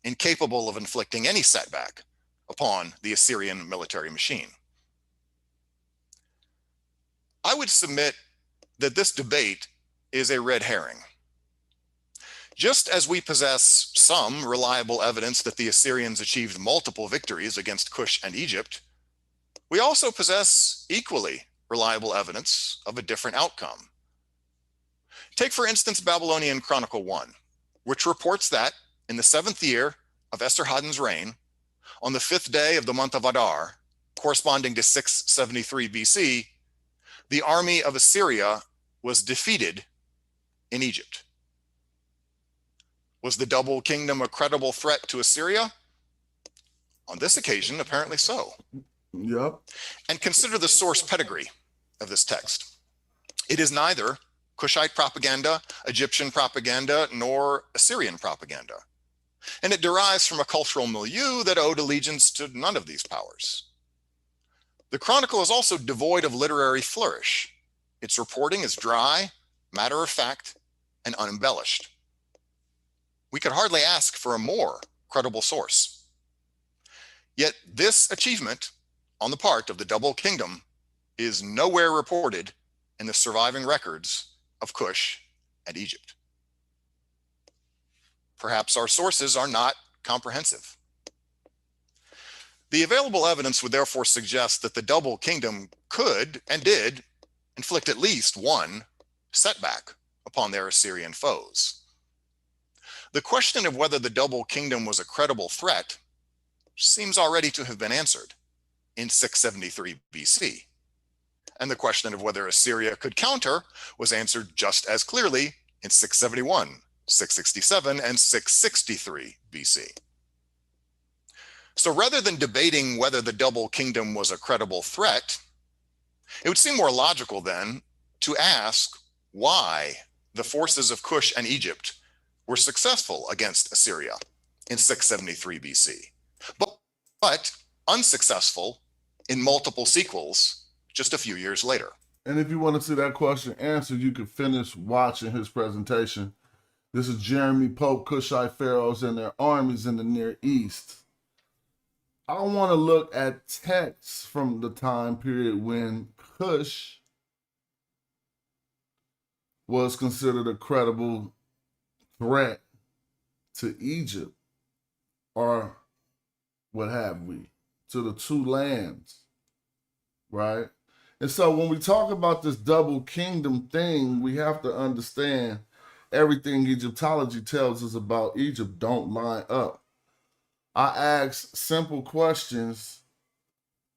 incapable of inflicting any setback upon the Assyrian military machine? I would submit that this debate is a red herring. Just as we possess some reliable evidence that the Assyrians achieved multiple victories against Kush and Egypt, we also possess equally reliable evidence of a different outcome. Take, for instance, Babylonian Chronicle 1, which reports that in the 7th year of Esarhaddon's reign, on the 5th day of the month of Adar, corresponding to 673 BC, the army of Assyria was defeated in Egypt. Was the double kingdom a credible threat to Assyria? On this occasion, apparently so. Yep. And consider the source pedigree of this text. It is neither Kushite propaganda, Egyptian propaganda, nor Assyrian propaganda. And it derives from a cultural milieu that owed allegiance to none of these powers. The chronicle is also devoid of literary flourish. Its reporting is dry, matter of fact, and unembellished. We could hardly ask for a more credible source. Yet this achievement on the part of the Double Kingdom is nowhere reported in the surviving records of Kush and Egypt. Perhaps our sources are not comprehensive. The available evidence would therefore suggest that the Double Kingdom could and did inflict at least one setback upon their Assyrian foes. The question of whether the Double Kingdom was a credible threat seems already to have been answered in 673 BC. And the question of whether Assyria could counter was answered just as clearly in 671, 667, and 663 BC. So rather than debating whether the Double Kingdom was a credible threat, it would seem more logical then to ask why the forces of Kush and Egypt were successful against Assyria in 673 BC, but unsuccessful in multiple sequels just a few years later. And if you want to see that question answered, you can finish watching his presentation. This is Jeremy Pope, Kushite pharaohs and their armies in the Near East. I want to look at texts from the time period when Kush was considered a credible threat to Egypt, or what have we, to the two lands, right? And so when we talk about this double kingdom thing, we have to understand everything Egyptology tells us about Egypt don't line up. I ask simple questions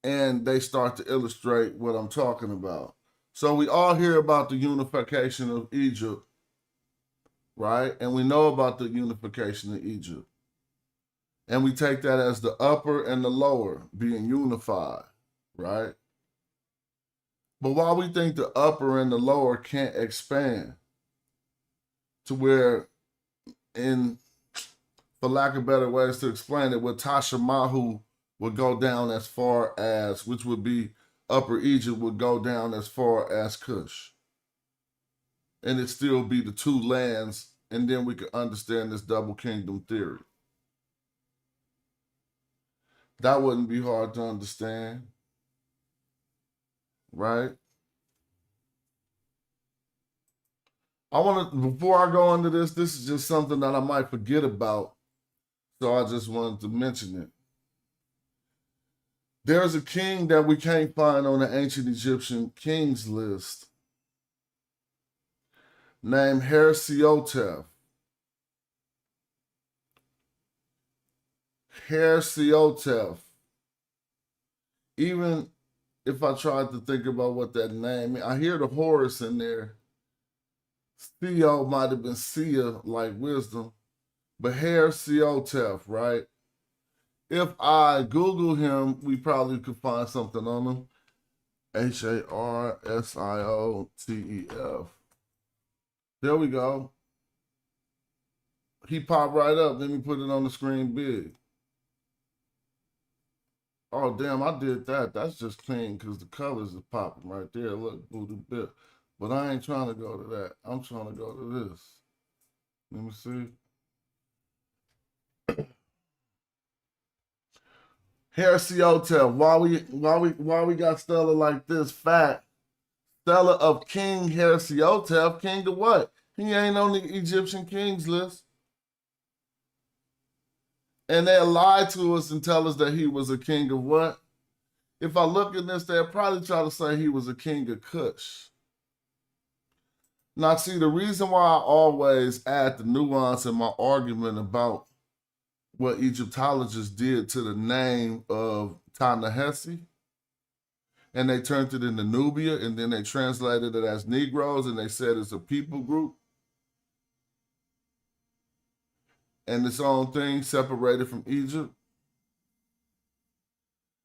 and they start to illustrate what I'm talking about. So we all hear about the unification of Egypt, right? And we know about the unification of Egypt. And we take that as the upper and the lower being unified, right? But while we think the upper and the lower can't expand to where, for lack of better ways to explain it, where Tashamahu would go down as far as, which would be Upper Egypt, would go down as far as Kush. And it still be the two lands, and then we could understand this double kingdom theory. That wouldn't be hard to understand, right? Before I go into this is just something that I might forget about, so I just wanted to mention it. There's a king that we can't find on the ancient Egyptian kings list named Herseotep. Herseotep. Even if I tried to think about what that name is, I hear the Horus in there. Theo might have been Sia, like wisdom, but Herseotep, right? If I Google him, we probably could find something on him. Hersiotef. There we go. He popped right up. Let me put it on the screen big. Oh, damn, I did that. That's just clean because the colors are popping right there. Look, booty bit. But I ain't trying to go to that. I'm trying to go to this. Let me see. Herseotep. Why we got Stella like this fat? Stella of King Herseotep. King of what? He ain't on the Egyptian kings list. And they lie to us and tell us that he was a king of what? If I look at this, they'll probably try to say he was a king of Kush. Now, see, the reason why I always add the nuance in my argument about what Egyptologists did to the name of Ta-Nehesi, and they turned it into Nubia, and then they translated it as Negroes, and they said it's a people group, and its own thing separated from Egypt,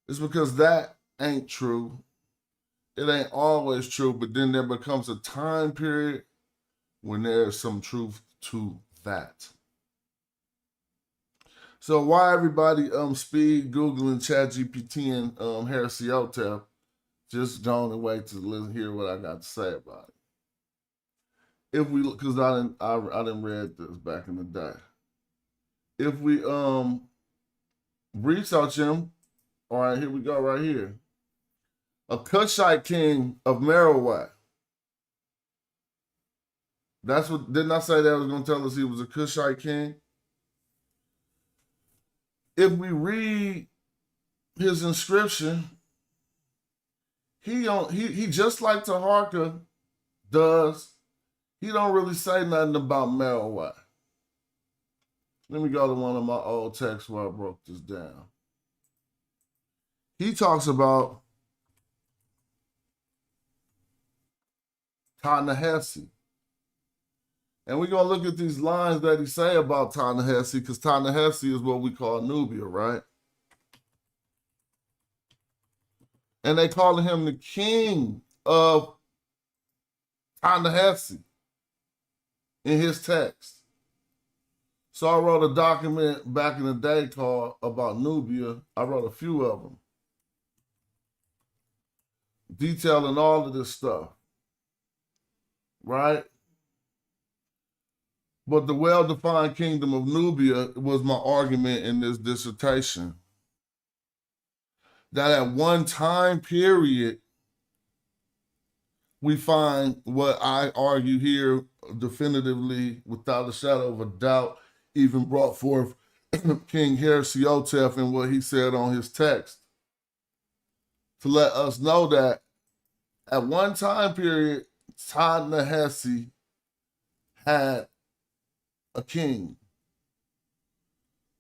it's because that ain't true. It ain't always true, but then there becomes a time period when there's some truth to that. So why everybody speed Googling ChatGPT and Herseotep, just don't and wait to hear what I got to say about it. If we, because I didn't read this back in the day. if we research him, all right, here we go right here. A Kushite king of Meroe. That's what, didn't I say that I was going to tell us he was a Kushite king? If we read his inscription, he just like Taharka does, he don't really say nothing about Meroe. Let me go to one of my old texts where I broke this down. He talks about Ta-Nehesi. And we're going to look at these lines that he say about Ta-Nehesi, because Ta-Nehesi is what we call Nubia, right? And they call him the king of Ta-Nehesi in his text. So I wrote a document back in the day called about Nubia. I wrote a few of them, detailing all of this stuff, right? But the well-defined kingdom of Nubia was my argument in this dissertation. That at one time period, we find what I argue here definitively, without a shadow of a doubt, even brought forth King Heresiotep and what he said on his text, to let us know that at one time period, Ta-Nehesi had a king,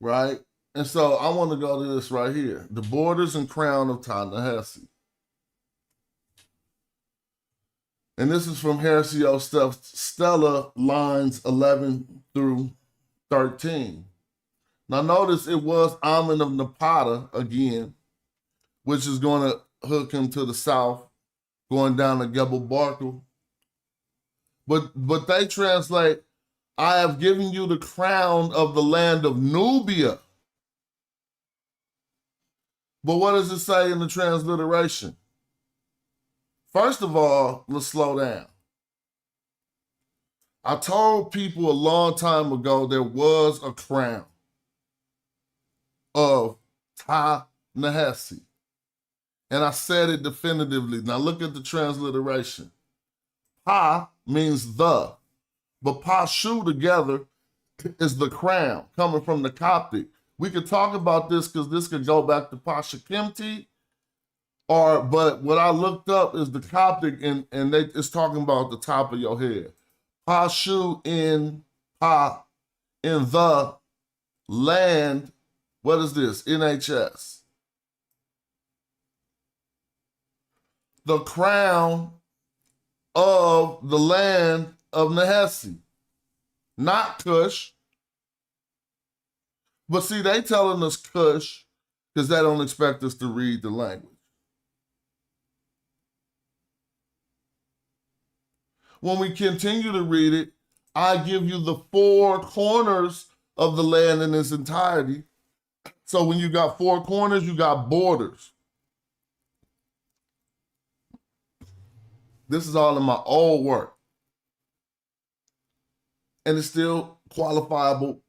right? And so I want to go to this right here. The borders and crown of Ta-Nehesi. And this is from Heresiotep Stella, lines 11 through 13. Now notice it was Amun of Napata again, which is going to hook him to the south, going down to Gebel Barkal. But they translate, I have given you the crown of the land of Nubia. But what does it say in the transliteration? First of all, let's slow down. I told people a long time ago there was a crown of Ta-Nehesi. And I said it definitively. Now look at the transliteration. Pa means the, but Pashu together is the crown, coming from the Coptic. We could talk about this because this could go back to Pasha Kimti, but what I looked up is the Coptic, and it's talking about the top of your head. Pashu in the land. What is this? NHS. The crown of the land of Nehesi, not Kush. But see, they telling us Kush because they don't expect us to read the language. When we continue to read it, I give you the four corners of the land in its entirety. So when you got four corners, you got borders. This is all in my old work. And it's still qualifiable,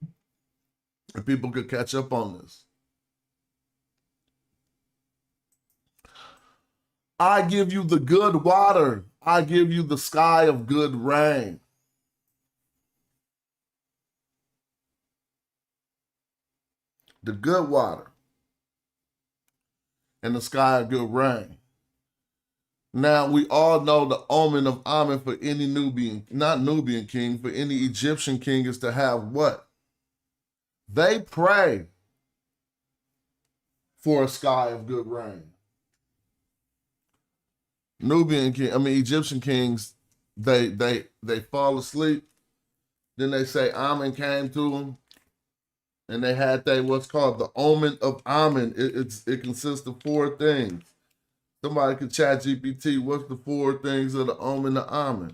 and people could catch up on this. I give you the good water. I give you the sky of good rain. The good water and the sky of good rain. Now, we all know the omen of Amen for any not Nubian king, for any Egyptian king is to have what? They pray for a sky of good rain. Egyptian kings, they fall asleep. Then they say Amen came to them, and they had what's called the omen of Amen. It consists of four things. Somebody could chat GPT. What's the four things of the omen of Amen?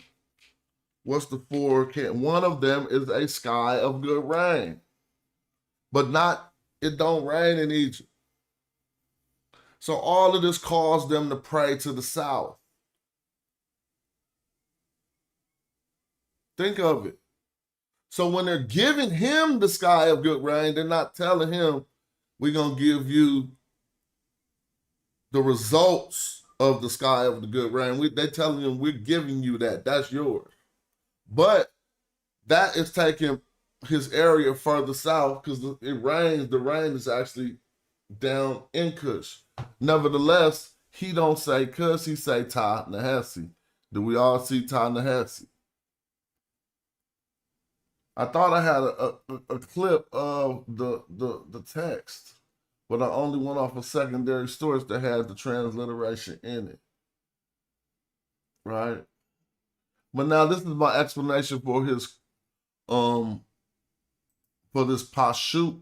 What's the four? One of them is a sky of good rain, but it don't rain in Egypt. So all of this caused them to pray to the south. Think of it. So when they're giving him the sky of good rain, they're not telling him, we're going to give you the results of the sky of the good rain. They're telling him, we're giving you that. That's yours. But that is taking his area further south because it rains. The rain is actually down in Kush. Nevertheless, he don't say Kush, he say Ta-Nehesi. Do we all see Ta-Nehesi? I thought I had a clip of the text, but I only went off a secondary source that had the transliteration in it. Right? But now this is my explanation for his for this pashut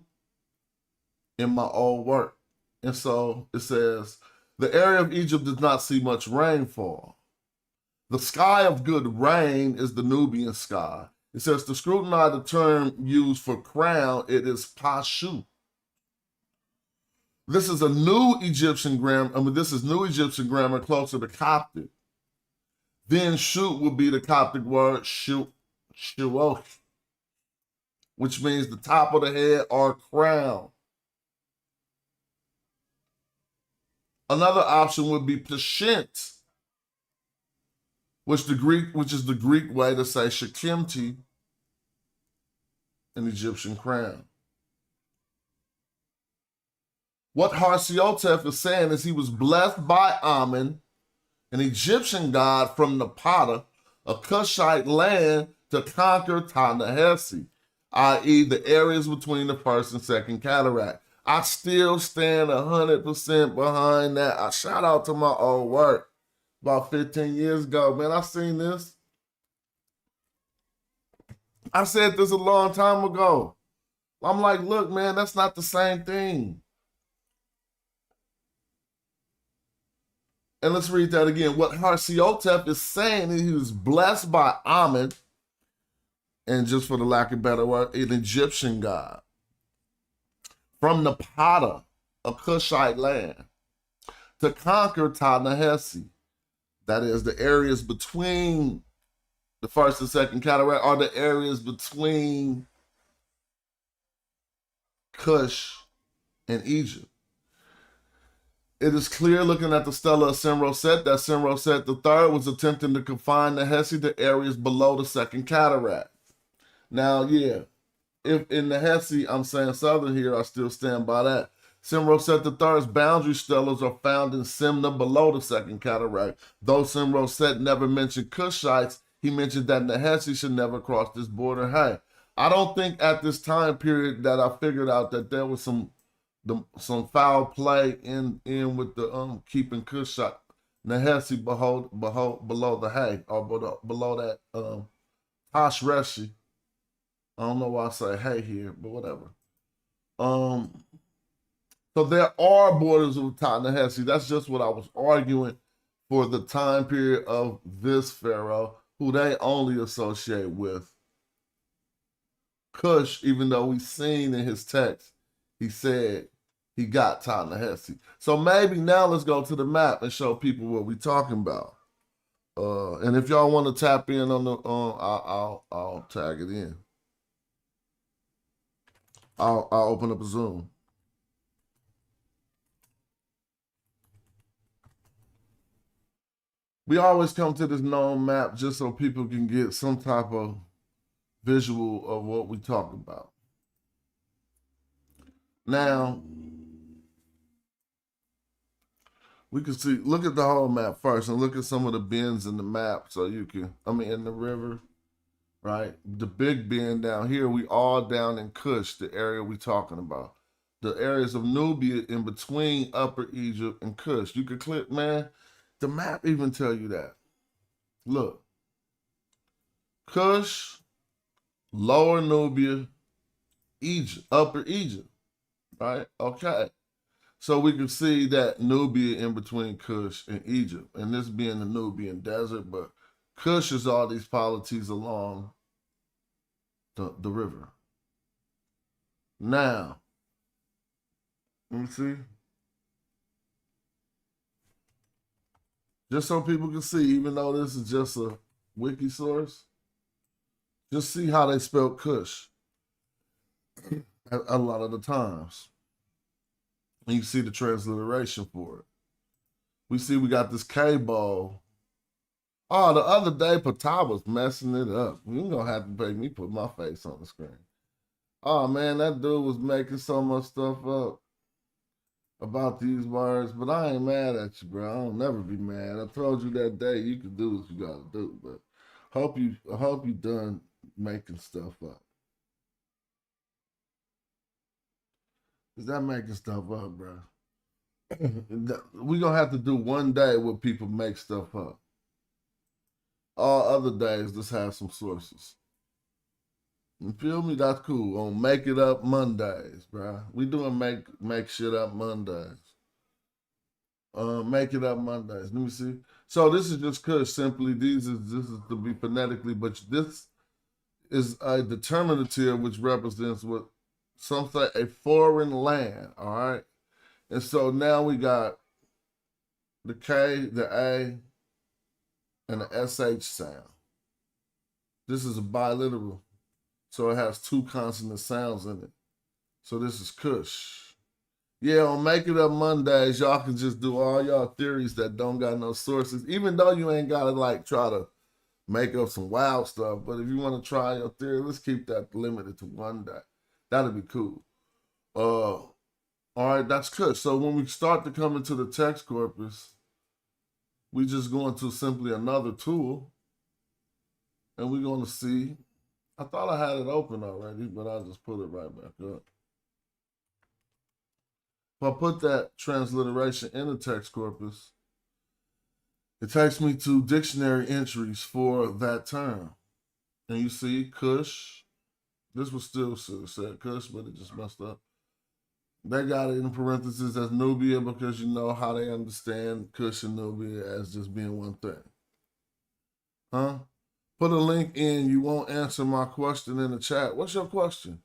in my old work. And so it says, the area of Egypt does not see much rainfall. The sky of good rain is the Nubian sky. It says to scrutinize the term used for crown, it is pashut. This is a new Egyptian grammar. This is new Egyptian grammar closer to Coptic. Then shoot would be the Coptic word shuoch, which means the top of the head or crown. Another option would be pashint, which is the Greek way to say shekimti, an Egyptian crown. What Harsiotef is saying is he was blessed by Amen, an Egyptian god from Napata, a Cushite land, to conquer Ta-Nehesi, i.e. the areas between the first and second cataract. I still stand 100% behind that. I shout out to my old work about 15 years ago. Man, I seen this. I said this a long time ago. I'm like, look, man, that's not the same thing. And let's read that again. What Harsiotef is saying is he was blessed by Amen, and just for the lack of better word, an Egyptian god from Napata, a Cushite land, to conquer Ta-Nehesi. That is, the areas between the first and second cataract are the areas between Kush and Egypt. It is clear looking at the stela of Simroset that Simroset III was attempting to confine Nehesi to areas below the second cataract. Now, yeah, if in Nehesi I'm saying southern here, I still stand by that. Simroset III's boundary stelas are found in Simna below the second cataract. Though Simroset never mentioned Kushites, he mentioned that Nehesi should never cross this border. Hey, I don't think at this time period that I figured out that there was some foul play in with the keeping Kushite Nehesi below the hay or below that Hash Reshi. I don't know why I say hay here, but whatever. So there are borders of Ta-Nehesi. That's just what I was arguing for the time period of this pharaoh, who they only associate with Kush, even though we've seen in his text, he said he got Ta-Nehesi. So maybe now let's go to the map and show people what we're talking about. And if y'all want to tap in on the, I'll tag it in. I'll open up a Zoom. We always come to this known map just so people can get some type of visual of what we talk about. Now, we can see, look at the whole map first and look at some of the bends in the map so you can, in the river, right? The big bend down here, we all down in Kush, the area we talking about. The areas of Nubia in between Upper Egypt and Kush. You could click, man, the map even tell you that. Look, Kush, Lower Nubia, Egypt, Upper Egypt, right? Okay. So we can see that Nubia in between Kush and Egypt, and this being the Nubian desert, but Kush is all these polities along the river. Now, let me see. Just so people can see, even though this is just a wiki source, Just see how they spell Kush a lot of the times. And you see the transliteration for it. We see we got this K-ball. Oh, the other day, Patah was messing it up. You gonna have to make me put my face on the screen. Oh man, that dude was making so much stuff up about these words, but I ain't mad at you, bro. I'll never be mad. I told you that day you can do what you gotta do, but I hope you done making stuff up. Is that making stuff up, bro? We gonna have to do one day where people make stuff up. All other days, let's have some sources. You feel me? That's cool. On Make It Up Mondays, bro. We doing make shit up Mondays. Make It Up Mondays. Let me see. So this is just Kush. Simply, this is to be phonetically, but this is a determinative which represents what some say a foreign land. All right. And so now we got the K, the A, and the SH sound. This is a biliteral. So it has two consonant sounds in it. So this is Kush. Yeah, on Make It Up Mondays, y'all can just do all y'all theories that don't got no sources, even though you ain't got to like try to make up some wild stuff. But if you want to try your theory, let's keep that limited to one day. That'd be cool. All right, that's Kush. So when we start to come into the text corpus, we just go into simply another tool, and we're going to see. I thought I had it open already, but I'll just put it right back up. If I put that transliteration in the text corpus, it takes me to dictionary entries for that term. And you see Kush. This was still said Kush, but it just messed up. They got it in parentheses as Nubia because you know how they understand Kush and Nubia as just being one thing. Huh? Put a link in. You won't answer my question in the chat. What's your question?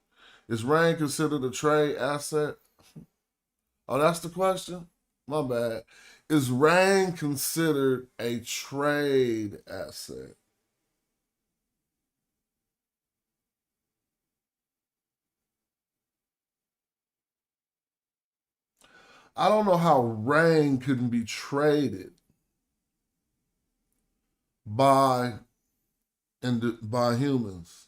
Is rain considered a trade asset? Oh, that's the question? My bad. Is rain considered a trade asset? I don't know how rain couldn't be traded by humans.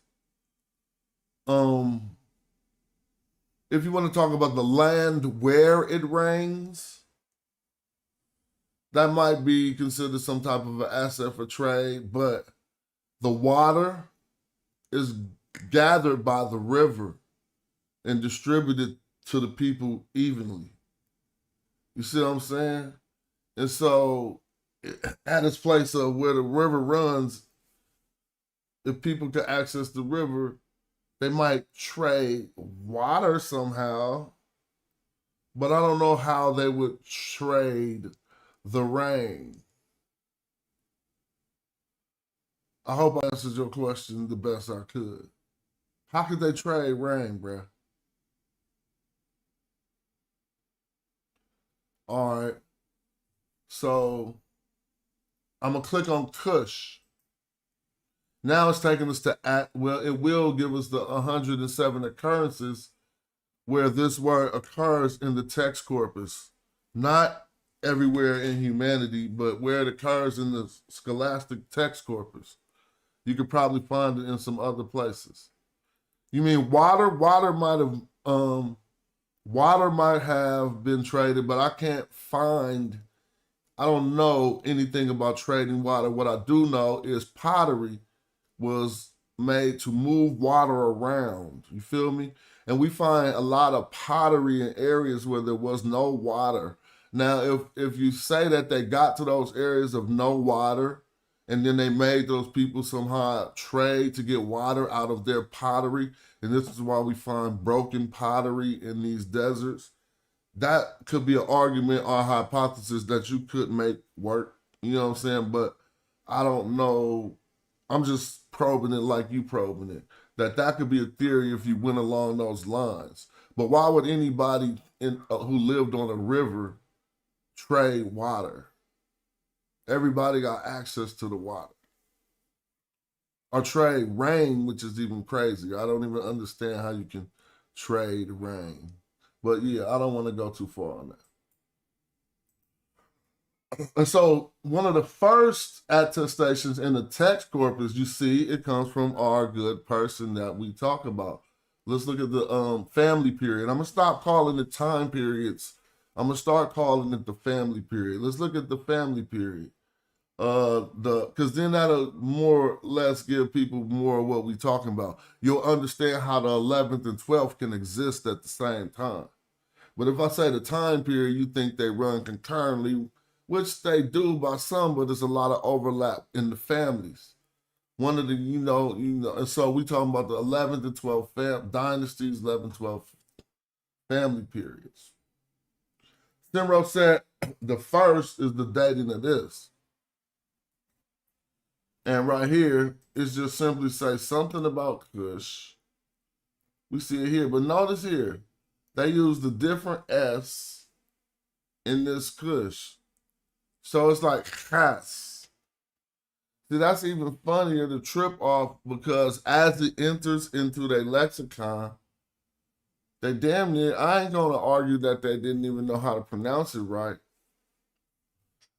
If you want to talk about the land where it rains, that might be considered some type of an asset for trade, but the water is gathered by the river and distributed to the people evenly. You see what I'm saying? And so at this place of where the river runs, if people could access the river, they might trade water somehow, but I don't know how they would trade the rain. I hope I answered your question the best I could. How could they trade rain, bruh? All right. So I'm going to click on Kush. Now it's taking us to, it will give us the 107 occurrences where this word occurs in the text corpus. Not everywhere in humanity, but where it occurs in the scholastic text corpus. You could probably find it in some other places. You mean water? Water might have been traded, but I can't find, I don't know anything about trading water. What I do know is pottery was made to move water around. You feel me? And we find a lot of pottery in areas where there was no water. Now, if you say that they got to those areas of no water, and then they made those people somehow trade to get water out of their pottery, and this is why we find broken pottery in these deserts, that could be an argument or a hypothesis that you could make work. You know what I'm saying? But I don't know. I'm just probing it like you probing it. That could be a theory if you went along those lines. But why would anybody who lived on a river trade water? Everybody got access to the water. or trade rain, which is even crazier. I don't even understand how you can trade rain. But yeah, I don't want to go too far on that. And so one of the first attestations in the text corpus, you see, it comes from our good person that we talk about. Let's look at the family period. I'm gonna stop calling it time periods. I'm gonna start calling it the family period. Let's look at the family period. Because then that'll more or less give people more of what we're talking about. You'll understand how the 11th and 12th can exist at the same time. But if I say the time period, you think they run concurrently, which they do by some, but there's a lot of overlap in the families. One of the, and so we talking about the 11th and 12th dynasties, 11th, 12th family periods. Simro said the first is the dating of this. And right here, it's just simply say something about Kush. We see it here, but notice here, they use the different S in this Kush. So it's like Khas. See, that's even funnier to trip off because as it enters into their lexicon, they damn near, I ain't gonna argue that they didn't even know how to pronounce it right.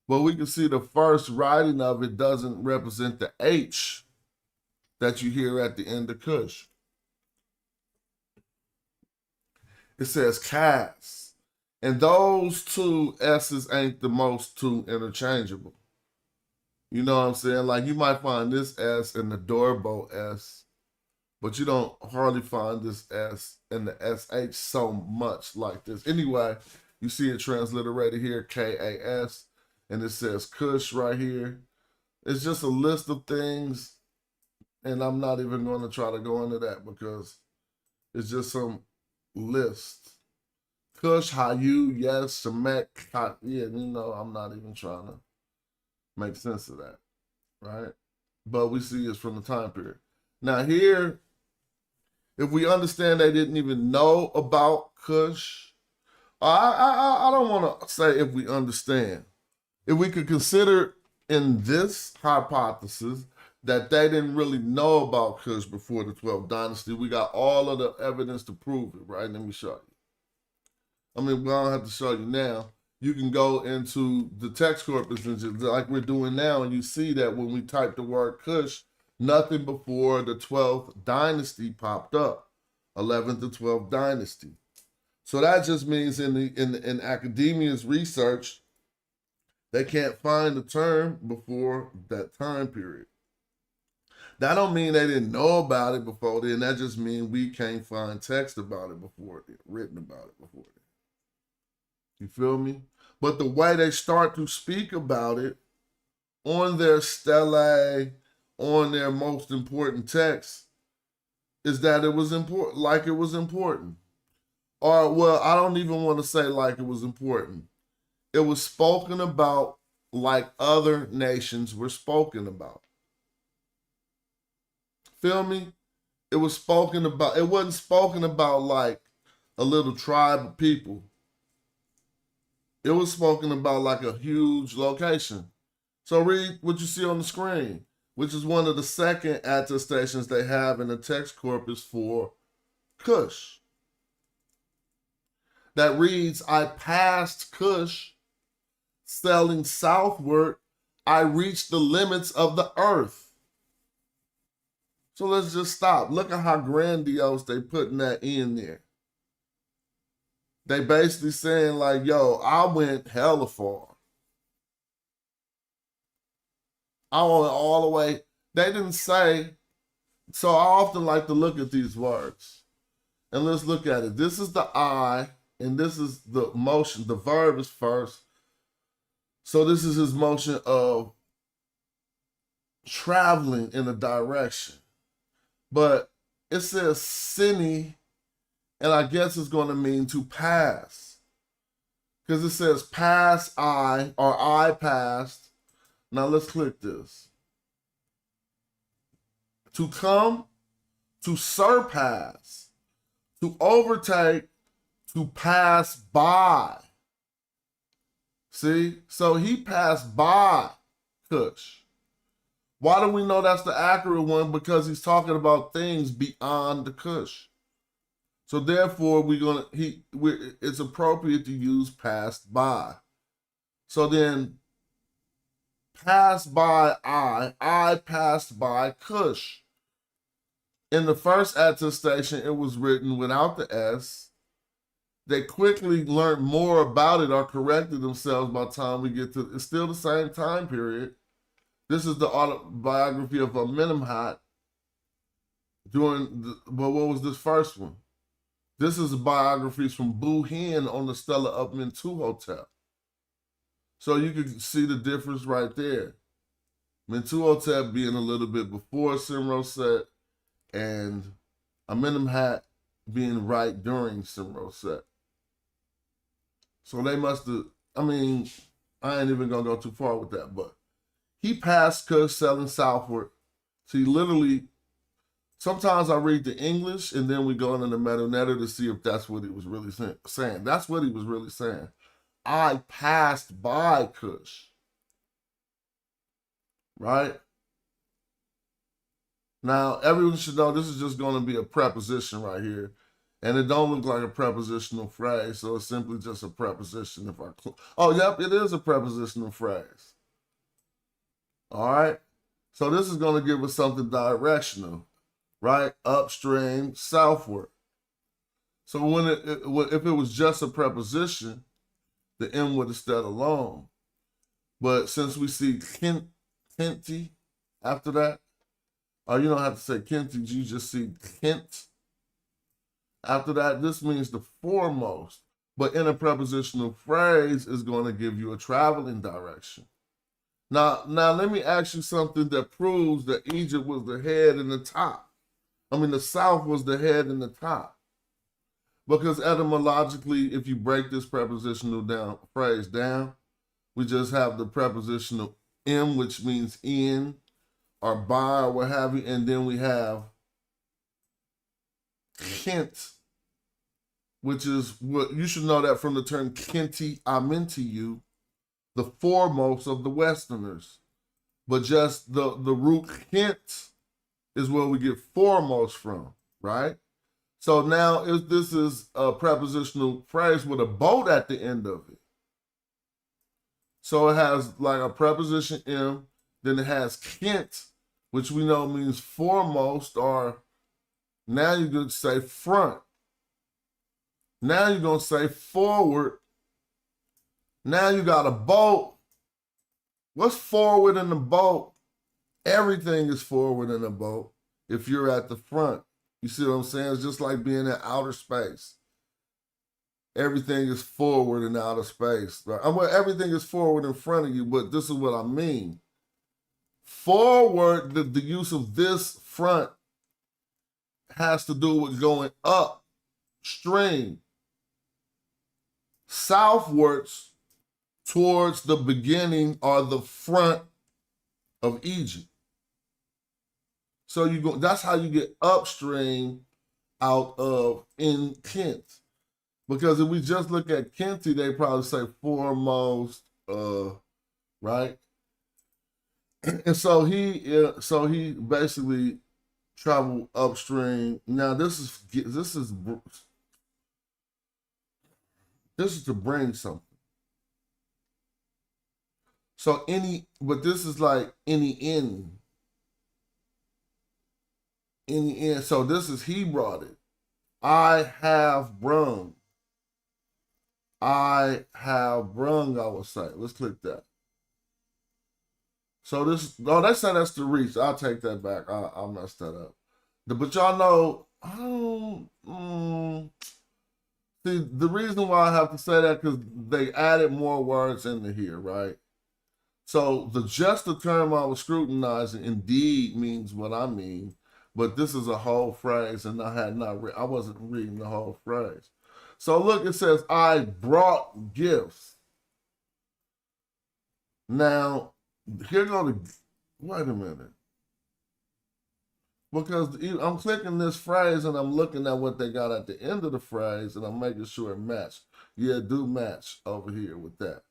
But we can see the first writing of it doesn't represent the H that you hear at the end of Kush. It says Khas. And those two S's ain't the most two interchangeable. You know what I'm saying? Like you might find this S in the Dorbo S, but you don't hardly find this S and the SH so much like this. Anyway, you see it transliterated here, Kas, and it says Kush right here. It's just a list of things, and I'm not even going to try to go into that because it's just some list. Kush, Hayu, yes, Shemek, yeah, I'm not even trying to make sense of that, right? But we see it's from the time period. Now here, if we understand they didn't even know about Kush, I don't want to say if we understand. If we could consider in this hypothesis that they didn't really know about Kush before the 12th dynasty, we got all of the evidence to prove it, right? Let me show you. I mean, we don't have to show you now. You can go into the text corpus and just, like we're doing now, and you see that when we type the word Kush, nothing before the 12th dynasty popped up, 11th to 12th dynasty. So that just means in academia's research, they can't find the term before that time period. That don't mean they didn't know about it before then. That just means we can't find text about it before then, written about it before then. You feel me? But the way they start to speak about it on their stelae, on their most important text, is that it was important, like it was important. Or, well, I don't even want to say like it was important. It was spoken about like other nations were spoken about. Feel me? It was spoken about, it wasn't spoken about like a little tribe of people. It was spoken about like a huge location. So read what you see on the screen, which is one of the second attestations they have in the text corpus for Kush. That reads, I passed Kush, sailing southward, I reached the limits of the earth. So let's just stop. Look at how grandiose they putting that in there. They basically saying like, yo, I went hella far. I went all the way. They didn't say, so I often like to look at these words. And let's look at it. This is the I, and this is the motion. The verb is first. So this is his motion of traveling in a direction. But it says sini, and I guess it's going to mean to pass. Because it says pass I, or I passed. Now let's click this. To come, to surpass, to overtake, to pass by. See? So he passed by Kush. Why do we know that's the accurate one? Because he's talking about things beyond the Kush. So therefore, it's appropriate to use passed by. So then, passed by I passed by Kush. In the first attestation, it was written without the S. They quickly learned more about it or corrected themselves by the time we get to, it's still the same time period. This is the autobiography of Amenemhat but what was this first one? This is biographies from Bu Hin on the Stella of Mentuhotep. So you can see the difference right there. Mentuhotep being a little bit before Simroset and Amenemhat being right during Simroset. So they must have, I mean, I ain't even gonna go too far with that, but he passed Kush selling southward. So he literally, sometimes I read the English and then we go into the Metanetter to see if that's what he was really saying. That's what he was really saying. I passed by Kush. Right? Now, everyone should know this is just going to be a preposition right here. And it don't look like a prepositional phrase, so it's simply just a preposition. Oh, yep, it is a prepositional phrase. All right? So this is going to give us something directional, right? Upstream, southward. So if it was just a preposition, the M would have stayed alone. But since we see Kenti after that, or you don't have to say Kenti, you just see Kent. After that, this means the foremost. But in a prepositional phrase, is going to give you a traveling direction. Now let me ask you something that proves that Egypt was the head and the top. I mean, the South was the head and the top. Because etymologically, if you break this prepositional phrase down, we just have the prepositional M, which means in or by or what have you, and then we have Kent, which is what you should know that from the term Kenti Amentiyu, the foremost of the Westerners. But just the root Kent is where we get foremost from, right? So now if this is a prepositional phrase with a boat at the end of it. So it has like a preposition M, then it has Kent, which we know means foremost, or now you're going to say front. Now you're going to say forward. Now you got a boat. What's forward in the boat? Everything is forward in the boat if you're at the front. You see what I'm saying? It's just like being in outer space. Everything is forward in outer space. Right? Well, everything is forward in front of you, but this is what I mean. Forward, the use of this front has to do with going upstream, southwards towards the beginning or the front of Egypt. So that's how you get upstream out of in Kent. Because if we just look at Kenti, they probably say foremost, right? And so he basically traveled upstream. Now this is to bring something. So but this is like any end. So this is he brought it. I have brung. I would say. Let's click that. So they say that's the reach. I'll take that back. I'll mess that up. But y'all know, see, the reason why I have to say that because they added more words into here, right? So the term I was scrutinizing indeed means what I mean, but this is a whole phrase, and I wasn't reading the whole phrase. So look, it says, I brought gifts. Now, wait a minute. Because I'm clicking this phrase and I'm looking at what they got at the end of the phrase and I'm making sure it matches. Yeah, it do match over here with that.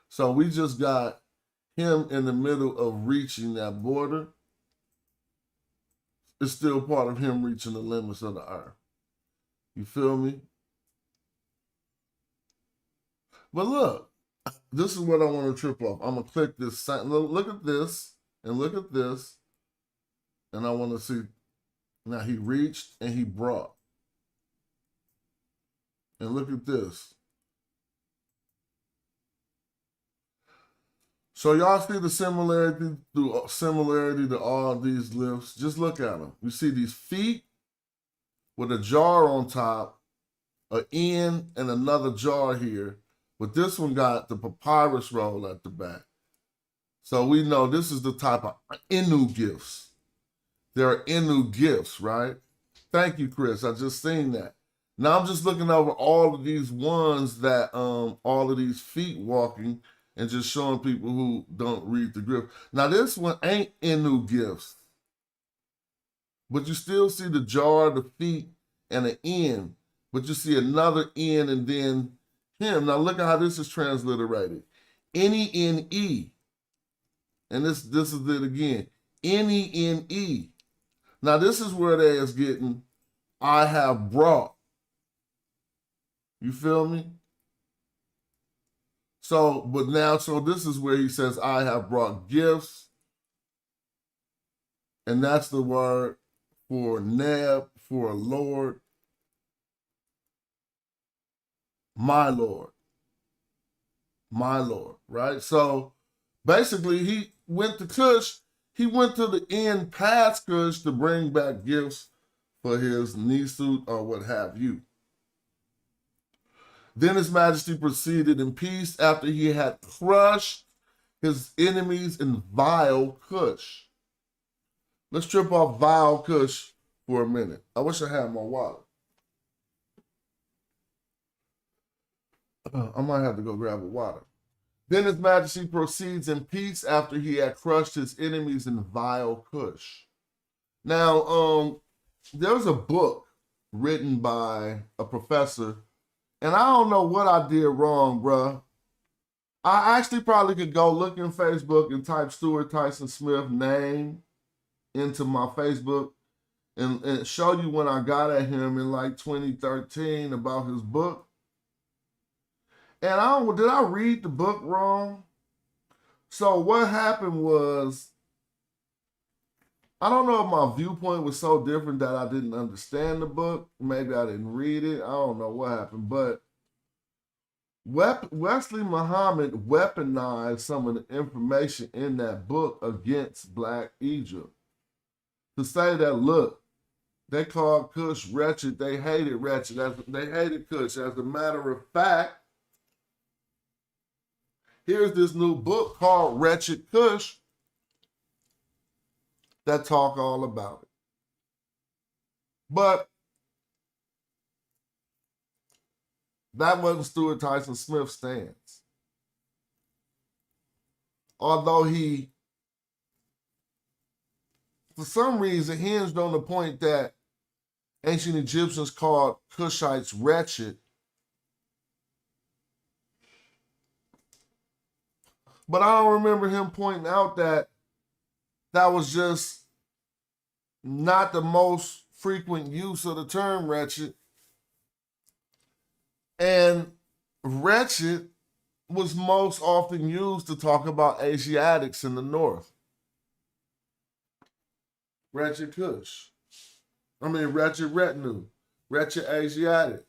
So we just got him in the middle of reaching that border, it's still part of him reaching the limits of the earth. You feel me? But look, this is what I want to trip off. I'm going to click this. Look at this and look at this. And I want to see. Now he reached and he brought. And look at this. So y'all see the similarity to all these lifts? Just look at them. You see these feet with a jar on top, an end, and another jar here. But this one got the papyrus roll at the back. So we know this is the type of Inu gifts. There are Inu gifts, right? Thank you, Chris. I just seen that. Now I'm just looking over all of these ones that, all of these feet walking and just showing people who don't read the grip. Now this one ain't Inu gifts, but you still see the jar, the feet, and an end. But you see another end and then him. Now look at how this is transliterated. N-E-N-E. And this is it again. N-E-N-E. Now this is where they is getting, I have brought. You feel me? So this is where he says, I have brought gifts. And that's the word for Neb, for Lord. My Lord, right? So basically he went to Kush, he went to the end past Kush to bring back gifts for his Nisut or what have you. Then His Majesty proceeded in peace after he had crushed his enemies in vile Kush. Let's trip off vile Kush for a minute. I wish I had my wallet. I might have to go grab a water. Then His Majesty proceeds in peace after he had crushed his enemies in vile Kush. Now, there's a book written by a professor, and I don't know what I did wrong, bruh. I actually probably could go look in Facebook and type Stuart Tyson Smith name into my Facebook and show you when I got at him in like 2013 about his book. And did I read the book wrong? So what happened was, I don't know if my viewpoint was so different that I didn't understand the book. Maybe I didn't read it. I don't know what happened. But Wesley Muhammad weaponized some of the information in that book against Black Egypt. To say that, look, they called Kush wretched. They hated wretched. They hated Kush. As a matter of fact, here's this new book called Wretched Kush that talk all about it. But that wasn't Stuart Tyson Smith's stance. Although he, for some reason, hinged on the point that ancient Egyptians called Kushites wretched. But I don't remember him pointing out that that was just not the most frequent use of the term wretched. And wretched was most often used to talk about Asiatics in the north. Wretched Kush. Wretched retinue. Wretched Asiatic.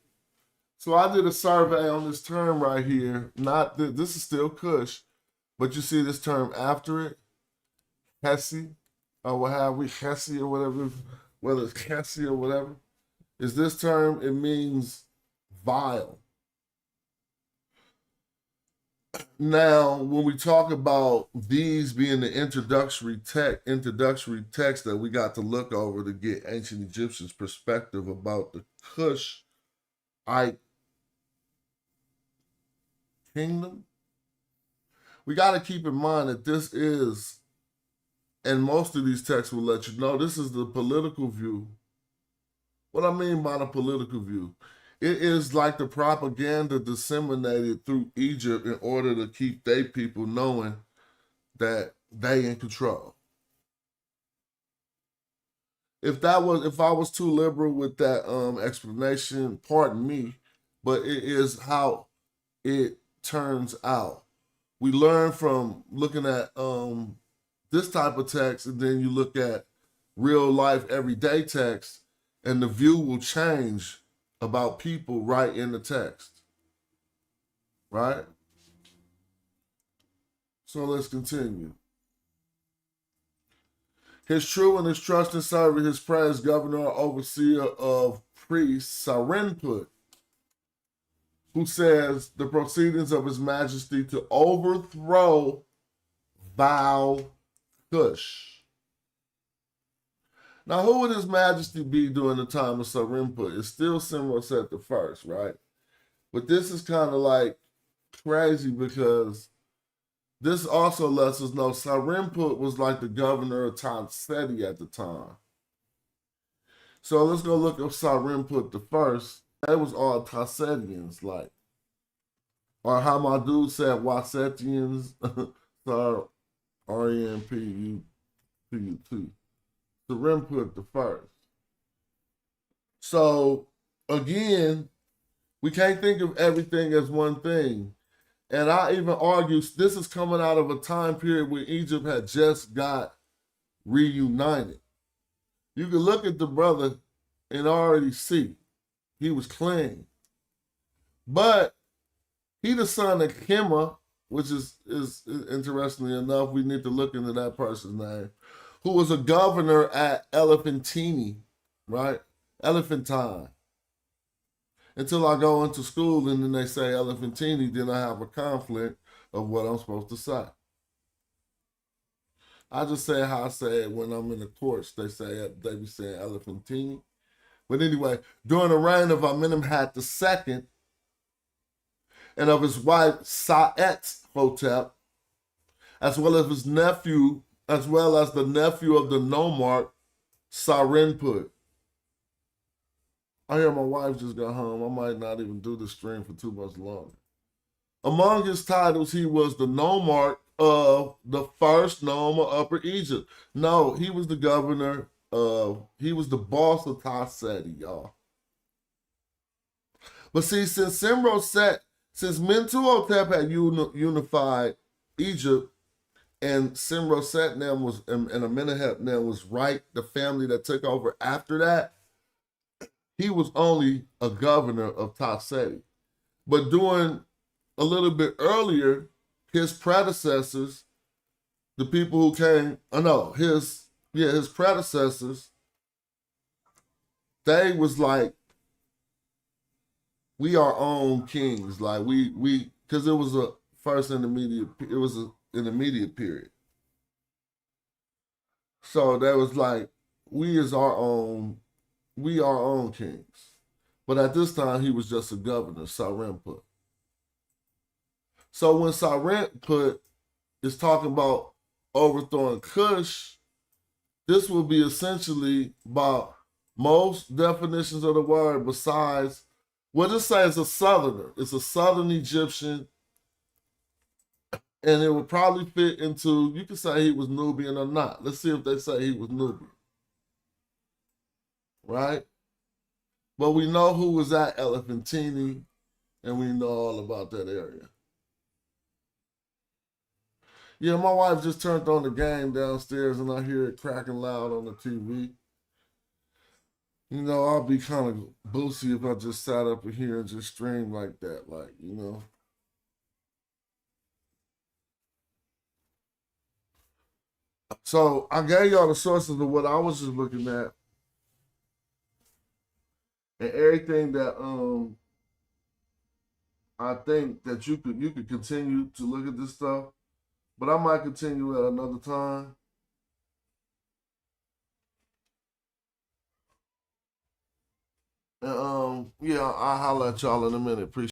So I did a survey on this term right here. This is still Kush. But you see this term after it, Hesi, or what have we, Hesi or whatever, whether it's Hesi or whatever, is this term, it means vile. Now, when we talk about these being the introductory text that we got to look over to get ancient Egyptians' perspective about the Kushite kingdom, we got to keep in mind that this is, and most of these texts will let you know, this is the political view. What I mean by the political view, it is like the propaganda disseminated through Egypt in order to keep their people knowing that they in control. If I was too liberal with that explanation, pardon me, but it is how it turns out. We learn from looking at this type of text, and then you look at real life everyday text, and the view will change about people right in the text. Right? So let's continue. His true and his trusting servant, his praise governor, overseer of priests, Sarenput, who says the proceedings of his majesty to overthrow Val Kush. Now, who would his majesty be during the time of Sarenput? It's still Simroset the first, right? But this is kind of like crazy because this also lets us know Sarenput was like the governor of Tanseti at the time. So let's go look up Sarenput the first. That was all Tansetians, like. Or how my dude said, Wasetians. Sorry, R-E-N-P-U-P-U-T. Sarenput the first. So, again, we can't think of everything as one thing. And I even argue this is coming out of a time period where Egypt had just got reunited. You can look at the brother and already see he was clean. But he the son of Kema, which is interestingly enough, we need to look into that person's name, who was a governor at Elephantine, right? Elephantine. Until I go into school and then they say Elephantine, then I have a conflict of what I'm supposed to say. I just say how I say it when I'm in the courts. They be saying Elephantine. But anyway, during the reign of Amenemhat II and of his wife Sa'et Hotep, as well as his nephew, as well as the nephew of the nomarch Sarenput. I hear my wife just got home. I might not even do the stream for 2 months longer. Among his titles, he was the nomarch of the first nome of Upper Egypt. No, he was the governor of, he was the boss of Tanseti, y'all. But see, since Mentuhotep had unified Egypt, and Simroset now was, and Amenemhat now was right, the family that took over after that, he was only a governor of Tanseti. But during a little bit earlier, his predecessors, the people who came, his predecessors, they was like, we our own kings. Like we, because it was a first intermediate, it was an intermediate period. So that was like, we are our own kings. But at this time, he was just a governor, Sarenput. So when Sarenput is talking about overthrowing Kush, this will be essentially about most definitions of the word besides, well, just say it's a southerner. It's a southern Egyptian. And it would probably fit into, you could say he was Nubian or not. Let's see if they say he was Nubian. Right? But we know who was at Elephantine, and we know all about that area. Yeah, my wife just turned on the game downstairs, and I hear it cracking loud on the TV. You know, I'll be kind of boosy if I just sat up here and just streamed like that, like, you know. So I gave y'all the sources of what I was just looking at. And everything that I think that you could continue to look at this stuff, but I might continue at another time. And yeah, I'll holler at y'all in a minute. Appreciate